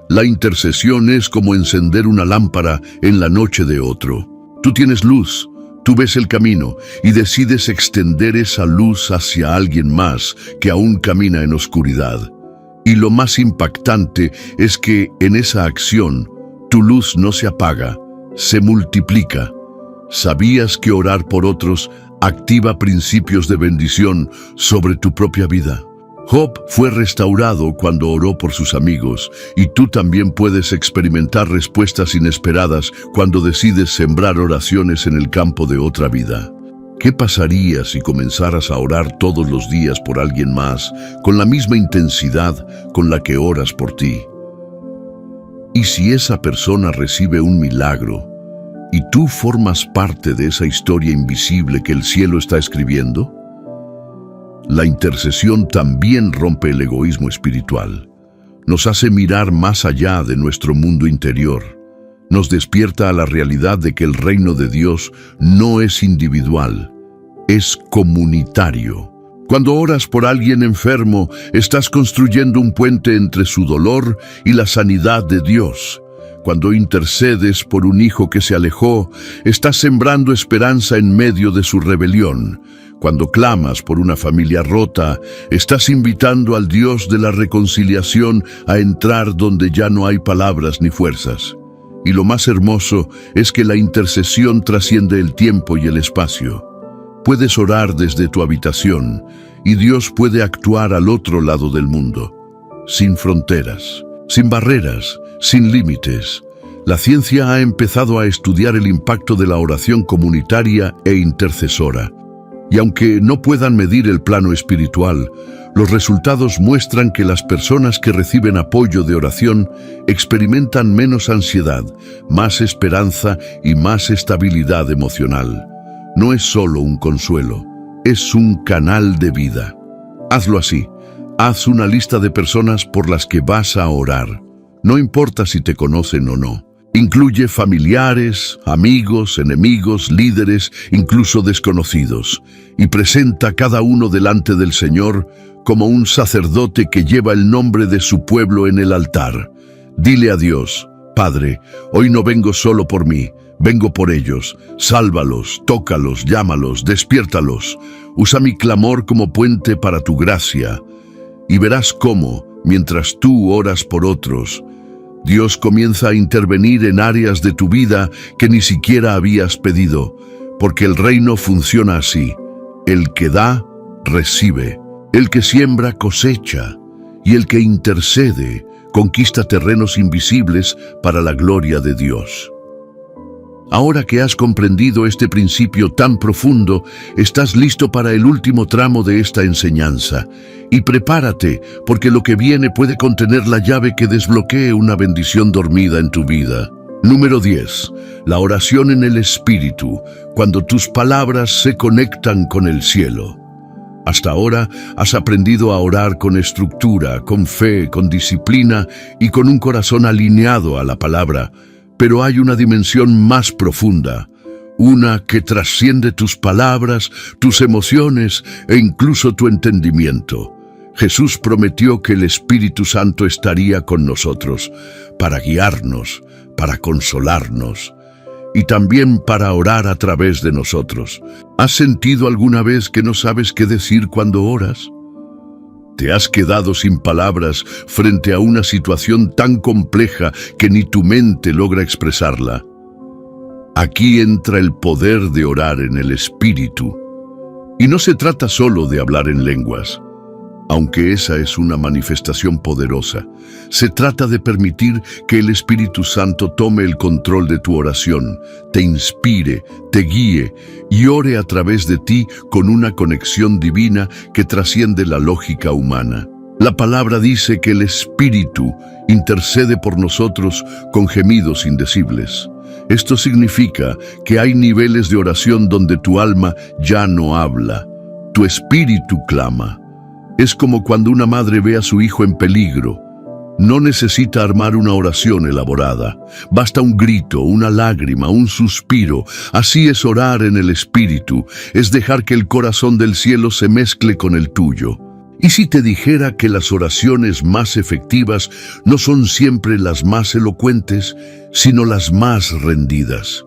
[SPEAKER 1] La intercesión es como encender una lámpara en la noche de otro. Tú tienes luz, tú ves el camino y decides extender esa luz hacia alguien más que aún camina en oscuridad. Y lo más impactante es que en esa acción, tu luz no se apaga, se multiplica. ¿Sabías que orar por otros activa principios de bendición sobre tu propia vida? Job fue restaurado cuando oró por sus amigos, y tú también puedes experimentar respuestas inesperadas cuando decides sembrar oraciones en el campo de otra vida. ¿Qué pasaría si comenzaras a orar todos los días por alguien más, con la misma intensidad con la que oras por ti? ¿Y si esa persona recibe un milagro, y tú formas parte de esa historia invisible que el cielo está escribiendo? La intercesión también rompe el egoísmo espiritual. Nos hace mirar más allá de nuestro mundo interior. Nos despierta a la realidad de que el reino de Dios no es individual, es comunitario. Cuando oras por alguien enfermo, estás construyendo un puente entre su dolor y la sanidad de Dios. Cuando intercedes por un hijo que se alejó, estás sembrando esperanza en medio de su rebelión. Cuando clamas por una familia rota, estás invitando al Dios de la reconciliación a entrar donde ya no hay palabras ni fuerzas. Y lo más hermoso es que la intercesión trasciende el tiempo y el espacio. Puedes orar desde tu habitación y Dios puede actuar al otro lado del mundo, sin fronteras, sin barreras, sin límites. La ciencia ha empezado a estudiar el impacto de la oración comunitaria e intercesora. Y aunque no puedan medir el plano espiritual, los resultados muestran que las personas que reciben apoyo de oración experimentan menos ansiedad, más esperanza y más estabilidad emocional. No es solo un consuelo, es un canal de vida. Hazlo así. Haz una lista de personas por las que vas a orar. No importa si te conocen o no. Incluye familiares, amigos, enemigos, líderes, incluso desconocidos. Y presenta a cada uno delante del Señor como un sacerdote que lleva el nombre de su pueblo en el altar. Dile a Dios: Padre, hoy no vengo solo por mí, vengo por ellos. Sálvalos, tócalos, llámalos, despiértalos. Usa mi clamor como puente para tu gracia. Y verás cómo, mientras tú oras por otros, Dios comienza a intervenir en áreas de tu vida que ni siquiera habías pedido, porque el reino funciona así. El que da, recibe. El que siembra, cosecha. Y el que intercede, conquista terrenos invisibles para la gloria de Dios. Ahora que has comprendido este principio tan profundo, estás listo para el último tramo de esta enseñanza. Y prepárate, porque lo que viene puede contener la llave que desbloquee una bendición dormida en tu vida. Número 10. La oración en el Espíritu, cuando tus palabras se conectan con el cielo. Hasta ahora has aprendido a orar con estructura, con fe, con disciplina y con un corazón alineado a la palabra. Pero hay una dimensión más profunda, una que trasciende tus palabras, tus emociones e incluso tu entendimiento. Jesús prometió que el Espíritu Santo estaría con nosotros para guiarnos, para consolarnos y también para orar a través de nosotros. ¿Has sentido alguna vez que no sabes qué decir cuando oras? ¿Te has quedado sin palabras frente a una situación tan compleja que ni tu mente logra expresarla? Aquí entra el poder de orar en el Espíritu. Y no se trata solo de hablar en lenguas, aunque esa es una manifestación poderosa. Se trata de permitir que el Espíritu Santo tome el control de tu oración, te inspire, te guíe y ore a través de ti con una conexión divina que trasciende la lógica humana. La palabra dice que el Espíritu intercede por nosotros con gemidos indecibles. Esto significa que hay niveles de oración donde tu alma ya no habla, tu espíritu clama. Es como cuando una madre ve a su hijo en peligro. No necesita armar una oración elaborada. Basta un grito, una lágrima, un suspiro. Así es orar en el Espíritu. Es dejar que el corazón del cielo se mezcle con el tuyo. ¿Y si te dijera que las oraciones más efectivas no son siempre las más elocuentes, sino las más rendidas?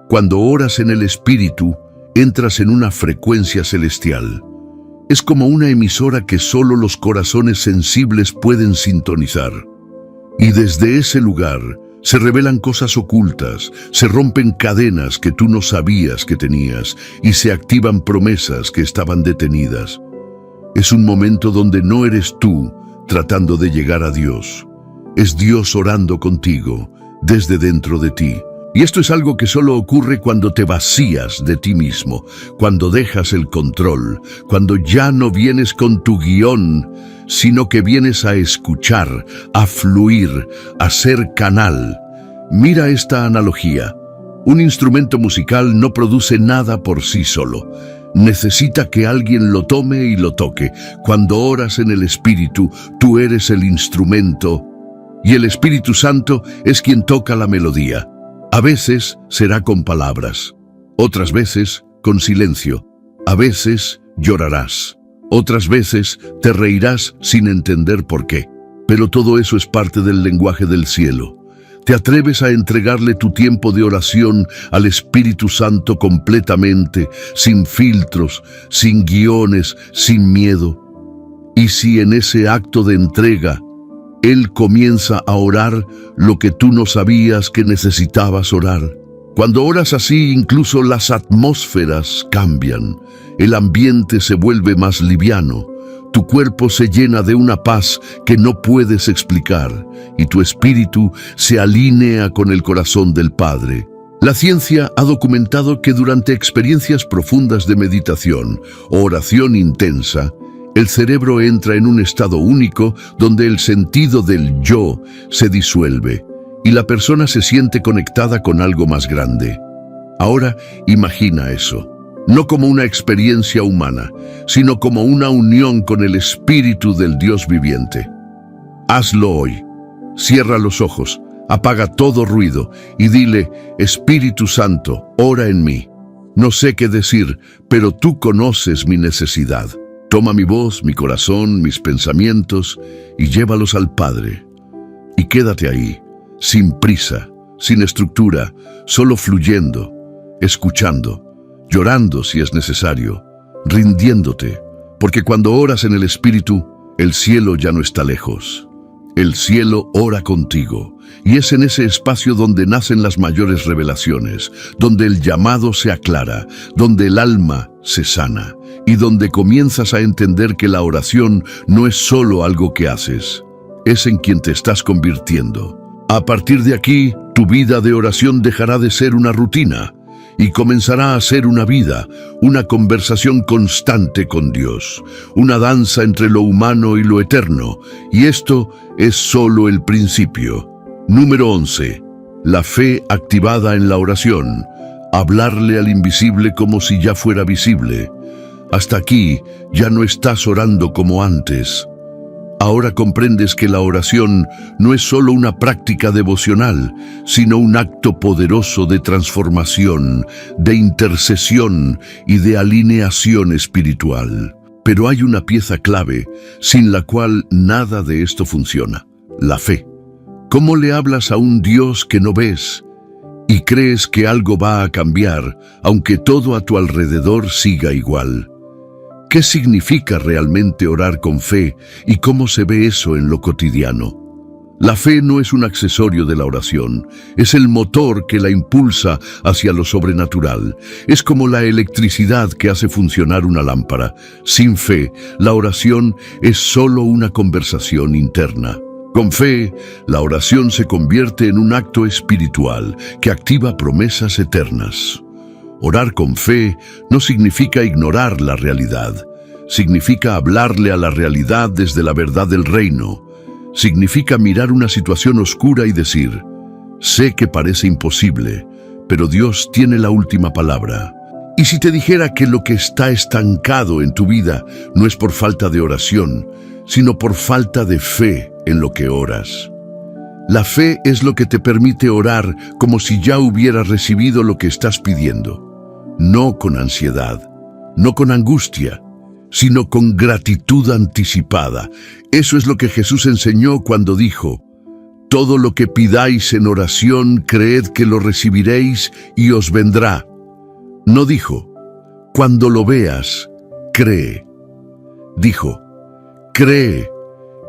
[SPEAKER 1] Cuando oras en el Espíritu, entras en una frecuencia celestial. Es como una emisora que solo los corazones sensibles pueden sintonizar. Y desde ese lugar se revelan cosas ocultas, se rompen cadenas que tú no sabías que tenías y se activan promesas que estaban detenidas. Es un momento donde no eres tú tratando de llegar a Dios. Es Dios orando contigo, desde dentro de ti. Y esto es algo que solo ocurre cuando te vacías de ti mismo, cuando dejas el control, cuando ya no vienes con tu guión, sino que vienes a escuchar, a fluir, a ser canal. Mira esta analogía. Un instrumento musical no produce nada por sí solo. Necesita que alguien lo tome y lo toque. Cuando oras en el Espíritu, tú eres el instrumento y el Espíritu Santo es quien toca la melodía. A veces será con palabras, otras veces con silencio, a veces llorarás, otras veces te reirás sin entender por qué. Pero todo eso es parte del lenguaje del cielo. ¿Te atreves a entregarle tu tiempo de oración al Espíritu Santo completamente, sin filtros, sin guiones, sin miedo? Y si en ese acto de entrega, Él comienza a orar lo que tú no sabías que necesitabas orar. Cuando oras así, incluso las atmósferas cambian. El ambiente se vuelve más liviano. Tu cuerpo se llena de una paz que no puedes explicar y tu espíritu se alinea con el corazón del Padre. La ciencia ha documentado que durante experiencias profundas de meditación o oración intensa, el cerebro entra en un estado único donde el sentido del yo se disuelve y la persona se siente conectada con algo más grande. Ahora imagina eso, no como una experiencia humana, sino como una unión con el Espíritu del Dios viviente. Hazlo hoy. Cierra los ojos, apaga todo ruido y dile: Espíritu Santo, ora en mí. No sé qué decir, pero tú conoces mi necesidad. Toma mi voz, mi corazón, mis pensamientos y llévalos al Padre. Y quédate ahí, sin prisa, sin estructura, solo fluyendo, escuchando, llorando si es necesario, rindiéndote, porque cuando oras en el Espíritu, el cielo ya no está lejos. El cielo ora contigo, y es en ese espacio donde nacen las mayores revelaciones, donde el llamado se aclara, donde el alma se sana, y donde comienzas a entender que la oración no es solo algo que haces, es en quien te estás convirtiendo. A partir de aquí, tu vida de oración dejará de ser una rutina, y comenzará a ser una vida, una conversación constante con Dios, una danza entre lo humano y lo eterno, y esto es solo el principio. Número 11. La fe activada en la oración. Hablarle al invisible como si ya fuera visible. Hasta aquí ya no estás orando como antes. Ahora comprendes que la oración no es solo una práctica devocional, sino un acto poderoso de transformación, de intercesión y de alineación espiritual. Pero hay una pieza clave, sin la cual nada de esto funciona: la fe. ¿Cómo le hablas a un Dios que no ves y crees que algo va a cambiar, aunque todo a tu alrededor siga igual? ¿Qué significa realmente orar con fe y cómo se ve eso en lo cotidiano? La fe no es un accesorio de la oración, es el motor que la impulsa hacia lo sobrenatural. Es como la electricidad que hace funcionar una lámpara. Sin fe, la oración es solo una conversación interna. Con fe, la oración se convierte en un acto espiritual que activa promesas eternas. Orar con fe no significa ignorar la realidad. Significa hablarle a la realidad desde la verdad del reino. Significa mirar una situación oscura y decir: sé que parece imposible, pero Dios tiene la última palabra. Y si te dijera que lo que está estancado en tu vida no es por falta de oración, sino por falta de fe en lo que oras. La fe es lo que te permite orar como si ya hubieras recibido lo que estás pidiendo. No con ansiedad, no con angustia, sino con gratitud anticipada. Eso es lo que Jesús enseñó cuando dijo: todo lo que pidáis en oración, creed que lo recibiréis y os vendrá. No dijo: cuando lo veas, cree. Dijo: cree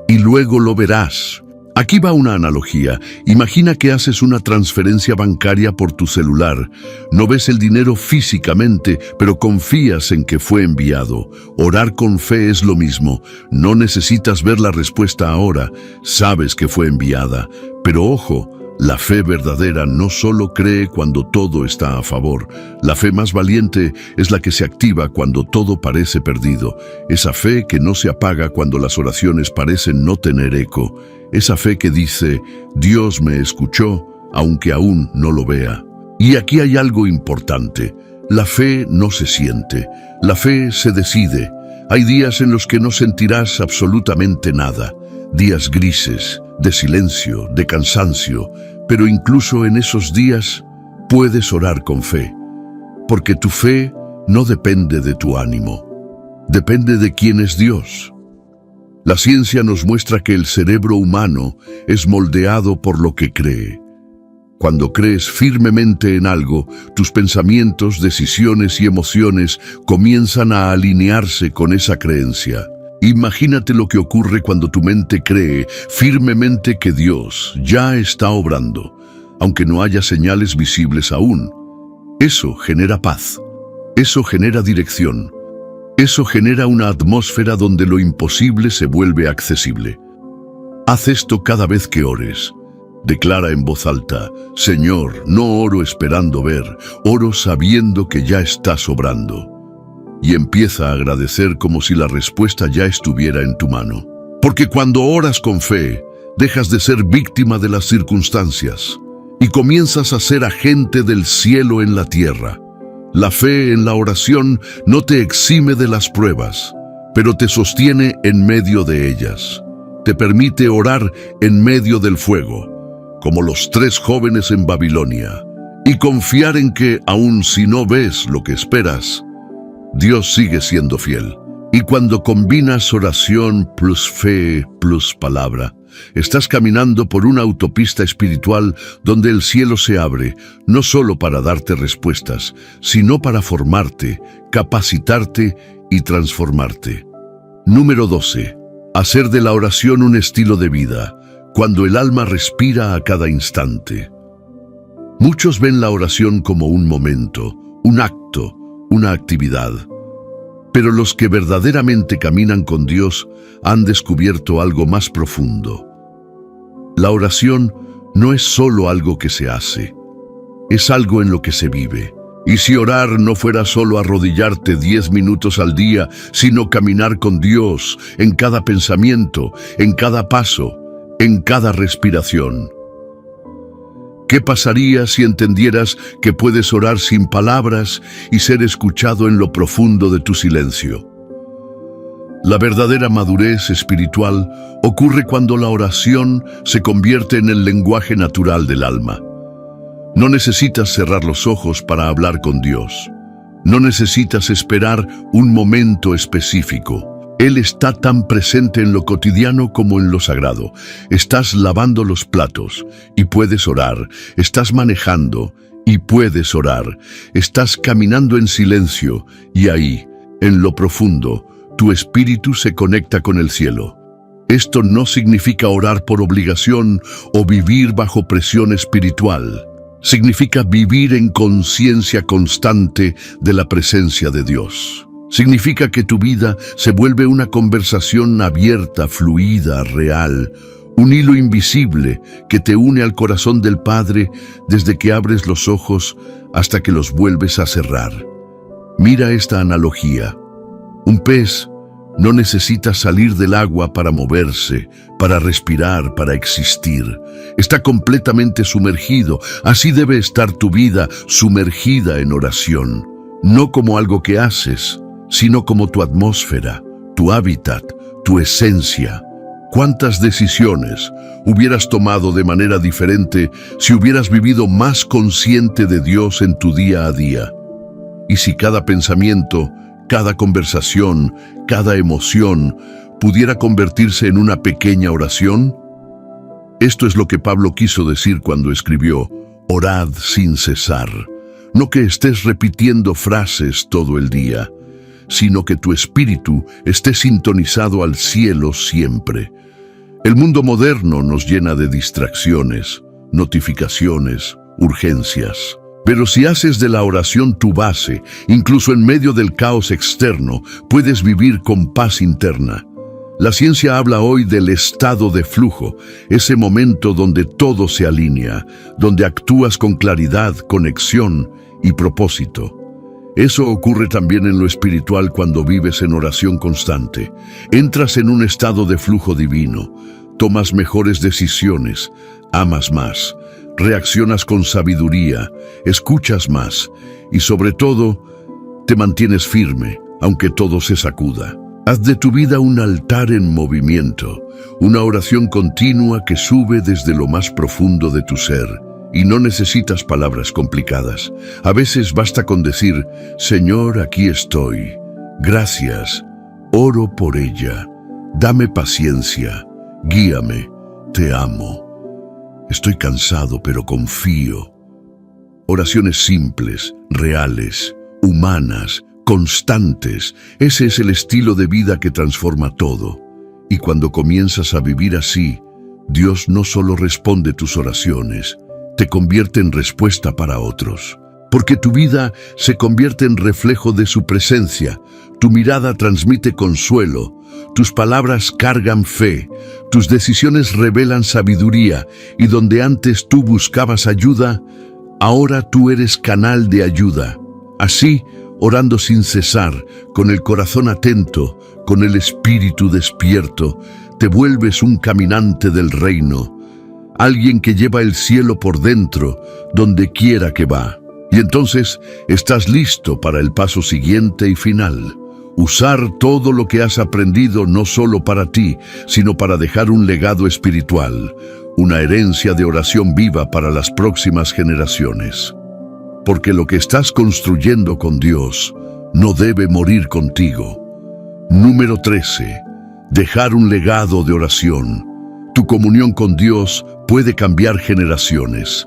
[SPEAKER 1] y luego lo verás. Aquí va una analogía. Imagina que haces una transferencia bancaria por tu celular. No ves el dinero físicamente, pero confías en que fue enviado. Orar con fe es lo mismo. No necesitas ver la respuesta ahora. Sabes que fue enviada. Pero ojo, la fe verdadera no solo cree cuando todo está a favor. La fe más valiente es la que se activa cuando todo parece perdido. Esa fe que no se apaga cuando las oraciones parecen no tener eco. Esa fe que dice: Dios me escuchó, aunque aún no lo vea. Y aquí hay algo importante. La fe no se siente. La fe se decide. Hay días en los que no sentirás absolutamente nada. Días grises, de silencio, de cansancio. Pero incluso en esos días puedes orar con fe. Porque tu fe no depende de tu ánimo. Depende de quién es Dios. La ciencia nos muestra que el cerebro humano es moldeado por lo que cree. Cuando crees firmemente en algo, tus pensamientos, decisiones y emociones comienzan a alinearse con esa creencia. Imagínate lo que ocurre cuando tu mente cree firmemente que Dios ya está obrando, aunque no haya señales visibles aún. Eso genera paz. Eso genera dirección. Eso genera una atmósfera donde lo imposible se vuelve accesible. Haz esto cada vez que ores. Declara en voz alta: Señor, no oro esperando ver, oro sabiendo que ya estás obrando. Y empieza a agradecer como si la respuesta ya estuviera en tu mano. Porque cuando oras con fe, dejas de ser víctima de las circunstancias y comienzas a ser agente del cielo en la tierra. La fe en la oración no te exime de las pruebas, pero te sostiene en medio de ellas. Te permite orar en medio del fuego, como los 3 jóvenes en Babilonia, y confiar en que, aun si no ves lo que esperas, Dios sigue siendo fiel. Y cuando combinas oración plus fe plus palabra, estás caminando por una autopista espiritual donde el cielo se abre, no solo para darte respuestas, sino para formarte, capacitarte y transformarte. Número 12. Hacer de la oración un estilo de vida, cuando el alma respira a cada instante. Muchos ven la oración como un momento, un acto, una actividad. Pero los que verdaderamente caminan con Dios han descubierto algo más profundo. La oración no es solo algo que se hace, es algo en lo que se vive. Y si orar no fuera solo arrodillarte 10 minutos al día, sino caminar con Dios en cada pensamiento, en cada paso, en cada respiración. ¿Qué pasaría si entendieras que puedes orar sin palabras y ser escuchado en lo profundo de tu silencio? La verdadera madurez espiritual ocurre cuando la oración se convierte en el lenguaje natural del alma. No necesitas cerrar los ojos para hablar con Dios. No necesitas esperar un momento específico. Él está tan presente en lo cotidiano como en lo sagrado. Estás lavando los platos y puedes orar. Estás manejando y puedes orar. Estás caminando en silencio y ahí, en lo profundo, tu espíritu se conecta con el cielo. Esto no significa orar por obligación o vivir bajo presión espiritual. Significa vivir en conciencia constante de la presencia de Dios. Significa que tu vida se vuelve una conversación abierta, fluida, real, un hilo invisible que te une al corazón del Padre desde que abres los ojos hasta que los vuelves a cerrar. Mira esta analogía. Un pez no necesita salir del agua para moverse, para respirar, para existir. Está completamente sumergido. Así debe estar tu vida, sumergida en oración. No como algo que haces, sino como tu atmósfera, tu hábitat, tu esencia. ¿Cuántas decisiones hubieras tomado de manera diferente si hubieras vivido más consciente de Dios en tu día a día? Y si cada pensamiento, cada conversación, cada emoción pudiera convertirse en una pequeña oración? Esto es lo que Pablo quiso decir cuando escribió, orad sin cesar. No que estés repitiendo frases todo el día, sino que tu espíritu esté sintonizado al cielo siempre. El mundo moderno nos llena de distracciones, notificaciones, urgencias. Pero si haces de la oración tu base, incluso en medio del caos externo, puedes vivir con paz interna. La ciencia habla hoy del estado de flujo, ese momento donde todo se alinea, donde actúas con claridad, conexión y propósito. Eso ocurre también en lo espiritual cuando vives en oración constante. Entras en un estado de flujo divino, tomas mejores decisiones, amas más, reaccionas con sabiduría, escuchas más y sobre todo, te mantienes firme, aunque todo se sacuda. Haz de tu vida un altar en movimiento, una oración continua que sube desde lo más profundo de tu ser. Y no necesitas palabras complicadas. A veces basta con decir, Señor, aquí estoy. Gracias. Oro por ella. Dame paciencia. Guíame. Te amo. Estoy cansado, pero confío. Oraciones simples, reales, humanas, constantes. Ese es el estilo de vida que transforma todo. Y cuando comienzas a vivir así, Dios no solo responde tus oraciones, te convierte en respuesta para otros. Porque tu vida se convierte en reflejo de su presencia. Tu mirada transmite consuelo, tus palabras cargan fe, tus decisiones revelan sabiduría, y donde antes tú buscabas ayuda, ahora tú eres canal de ayuda. Así, orando sin cesar, con el corazón atento, con el espíritu despierto, te vuelves un caminante del reino. Alguien que lleva el cielo por dentro, donde quiera que va. Y entonces estás listo para el paso siguiente y final. Usar todo lo que has aprendido no solo para ti, sino para dejar un legado espiritual, una herencia de oración viva para las próximas generaciones. Porque lo que estás construyendo con Dios no debe morir contigo. Número 13. Dejar un legado de oración. Tu comunión con Dios puede cambiar generaciones.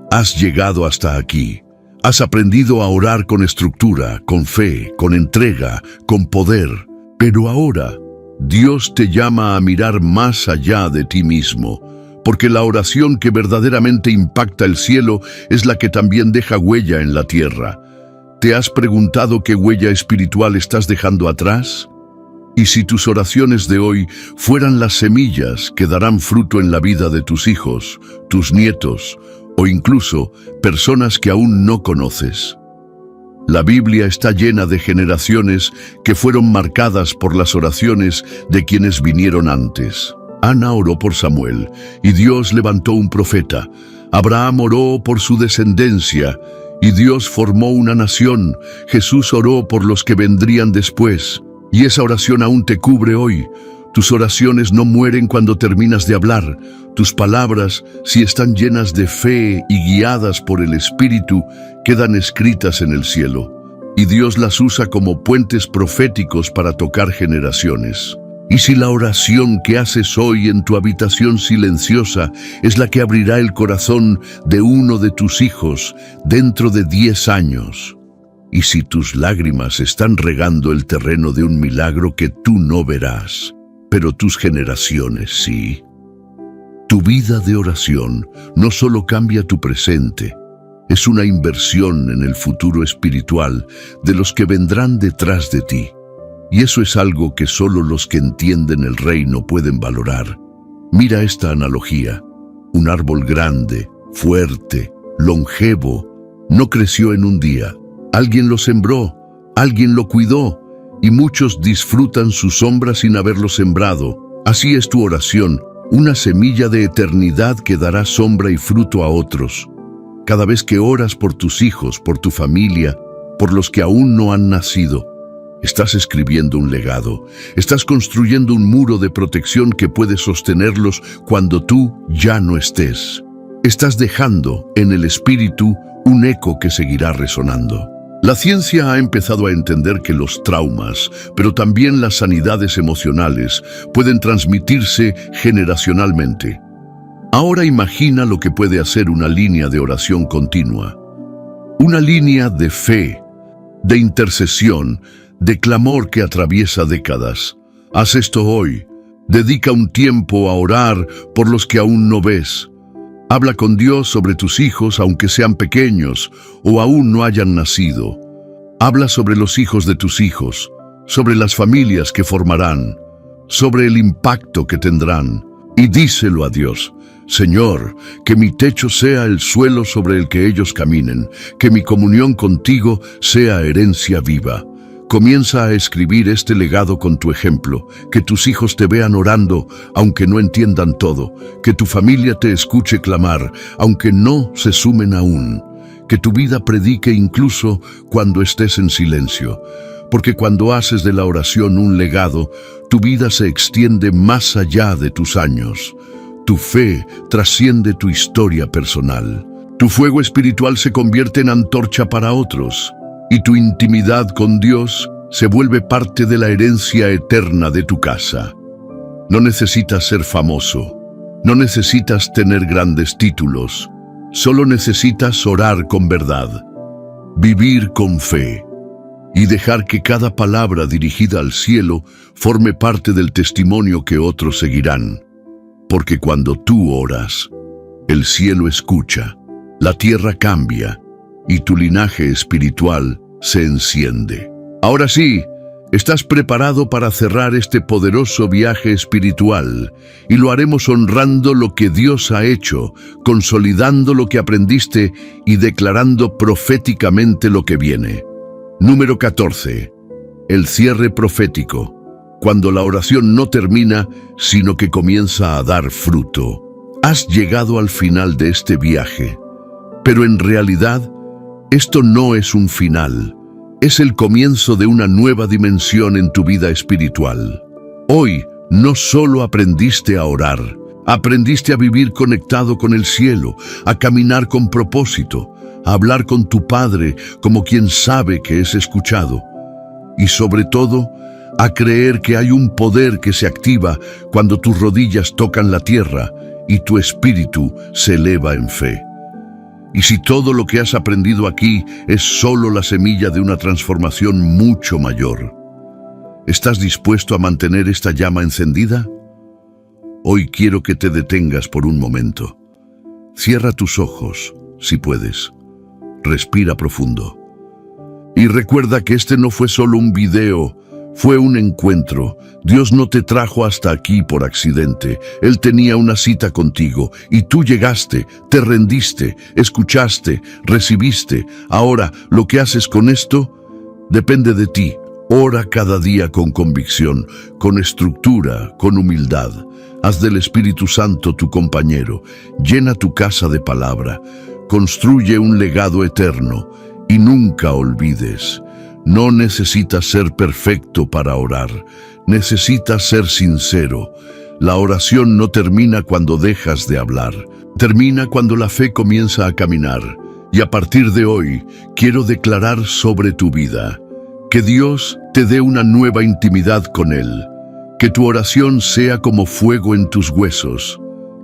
[SPEAKER 1] Has llegado hasta aquí. Has aprendido a orar con estructura, con fe, con entrega, con poder. Pero ahora, Dios te llama a mirar más allá de ti mismo, porque la oración que verdaderamente impacta el cielo es la que también deja huella en la tierra. ¿Te has preguntado qué huella espiritual estás dejando atrás? Y si tus oraciones de hoy fueran las semillas que darán fruto en la vida de tus hijos, tus nietos, o incluso personas que aún no conoces. La Biblia está llena de generaciones que fueron marcadas por las oraciones de quienes vinieron antes. Ana oró por Samuel, y Dios levantó un profeta. Abraham oró por su descendencia, y Dios formó una nación. Jesús oró por los que vendrían después, y esa oración aún te cubre hoy. Tus oraciones no mueren cuando terminas de hablar. Tus palabras, si están llenas de fe y guiadas por el Espíritu, quedan escritas en el cielo. Y Dios las usa como puentes proféticos para tocar generaciones. Y si la oración que haces hoy en tu habitación silenciosa es la que abrirá el corazón de uno de tus hijos dentro de 10 años, y si tus lágrimas están regando el terreno de un milagro que tú no verás, pero tus generaciones sí, tu vida de oración no solo cambia tu presente, es una inversión en el futuro espiritual de los que vendrán detrás de ti. Y eso es algo que solo los que entienden el reino pueden valorar. Mira esta analogía. Un árbol grande, fuerte, longevo, no creció en un día. Alguien lo sembró, alguien lo cuidó, y muchos disfrutan su sombra sin haberlo sembrado. Así es tu oración, una semilla de eternidad que dará sombra y fruto a otros. Cada vez que oras por tus hijos, por tu familia, por los que aún no han nacido, estás escribiendo un legado, estás construyendo un muro de protección que puede sostenerlos cuando tú ya no estés. Estás dejando en el espíritu un eco que seguirá resonando. La ciencia ha empezado a entender que los traumas, pero también las sanidades emocionales, pueden transmitirse generacionalmente. Ahora imagina lo que puede hacer una línea de oración continua. Una línea de fe, de intercesión, de clamor que atraviesa décadas. Haz esto hoy. Dedica un tiempo a orar por los que aún no ves. Habla con Dios sobre tus hijos, aunque sean pequeños o aún no hayan nacido. Habla sobre los hijos de tus hijos, sobre las familias que formarán, sobre el impacto que tendrán. Y díselo a Dios: Señor, que mi techo sea el suelo sobre el que ellos caminen, que mi comunión contigo sea herencia viva. Comienza a escribir este legado con tu ejemplo, que tus hijos te vean orando, aunque no entiendan todo, que tu familia te escuche clamar, aunque no se sumen aún, que tu vida predique incluso cuando estés en silencio, porque cuando haces de la oración un legado, tu vida se extiende más allá de tus años. Tu fe trasciende tu historia personal. Tu fuego espiritual se convierte en antorcha para otros. Y tu intimidad con Dios se vuelve parte de la herencia eterna de tu casa. No necesitas ser famoso, no necesitas tener grandes títulos, solo necesitas orar con verdad, vivir con fe y dejar que cada palabra dirigida al cielo forme parte del testimonio que otros seguirán. Porque cuando tú oras, el cielo escucha, la tierra cambia, y tu linaje espiritual se enciende. Ahora sí, estás preparado para cerrar este poderoso viaje espiritual, y lo haremos honrando lo que Dios ha hecho, consolidando lo que aprendiste y declarando proféticamente lo que viene. Número 14. El cierre profético. Cuando la oración no termina, sino que comienza a dar fruto. Has llegado al final de este viaje, pero en realidad, esto no es un final, es el comienzo de una nueva dimensión en tu vida espiritual. Hoy no solo aprendiste a orar, aprendiste a vivir conectado con el cielo, a caminar con propósito, a hablar con tu Padre como quien sabe que es escuchado, y sobre todo, a creer que hay un poder que se activa cuando tus rodillas tocan la tierra y tu espíritu se eleva en fe. Y si todo lo que has aprendido aquí es solo la semilla de una transformación mucho mayor, ¿estás dispuesto a mantener esta llama encendida? Hoy quiero que te detengas por un momento. Cierra tus ojos, si puedes. Respira profundo. Y recuerda que este no fue solo un video, fue un encuentro. Dios no te trajo hasta aquí por accidente. Él tenía una cita contigo y tú llegaste, te rendiste, escuchaste, recibiste. Ahora, lo que haces con esto depende de ti. Ora cada día con convicción, con estructura, con humildad. Haz del Espíritu Santo tu compañero. Llena tu casa de palabra. Construye un legado eterno. Y nunca olvides, no necesitas ser perfecto para orar. Necesitas ser sincero. La oración no termina cuando dejas de hablar. Termina cuando la fe comienza a caminar. Y a partir de hoy, quiero declarar sobre tu vida que Dios te dé una nueva intimidad con Él, que tu oración sea como fuego en tus huesos,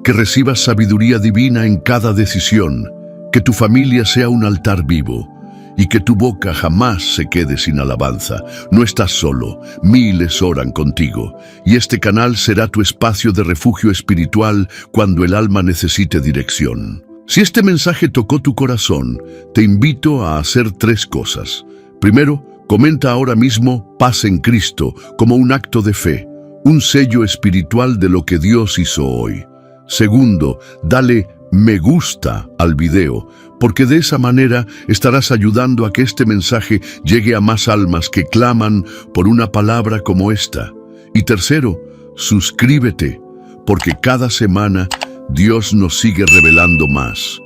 [SPEAKER 1] que recibas sabiduría divina en cada decisión, que tu familia sea un altar vivo y que tu boca jamás se quede sin alabanza. No estás solo, miles oran contigo y este canal será tu espacio de refugio espiritual cuando el alma necesite dirección. Si este mensaje tocó tu corazón, te invito a hacer 3 cosas. Primero, comenta ahora mismo "Paz en Cristo" como un acto de fe, un sello espiritual de lo que Dios hizo hoy. Segundo, dale me gusta al video, porque de esa manera estarás ayudando a que este mensaje llegue a más almas que claman por una palabra como esta. Y tercero, suscríbete, porque cada semana Dios nos sigue revelando más,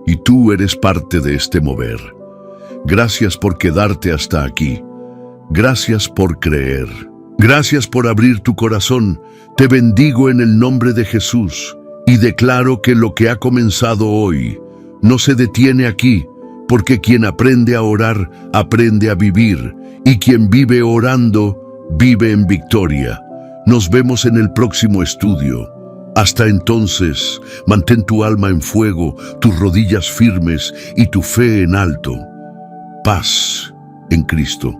[SPEAKER 1] y tú eres parte de este mover. Gracias por quedarte hasta aquí. Gracias por creer. Gracias por abrir tu corazón. Te bendigo en el nombre de Jesús y declaro que lo que ha comenzado hoy no se detiene aquí, porque quien aprende a orar, aprende a vivir, y quien vive orando, vive en victoria. Nos vemos en el próximo estudio. Hasta entonces, mantén tu alma en fuego, tus rodillas firmes y tu fe en alto. Paz en Cristo.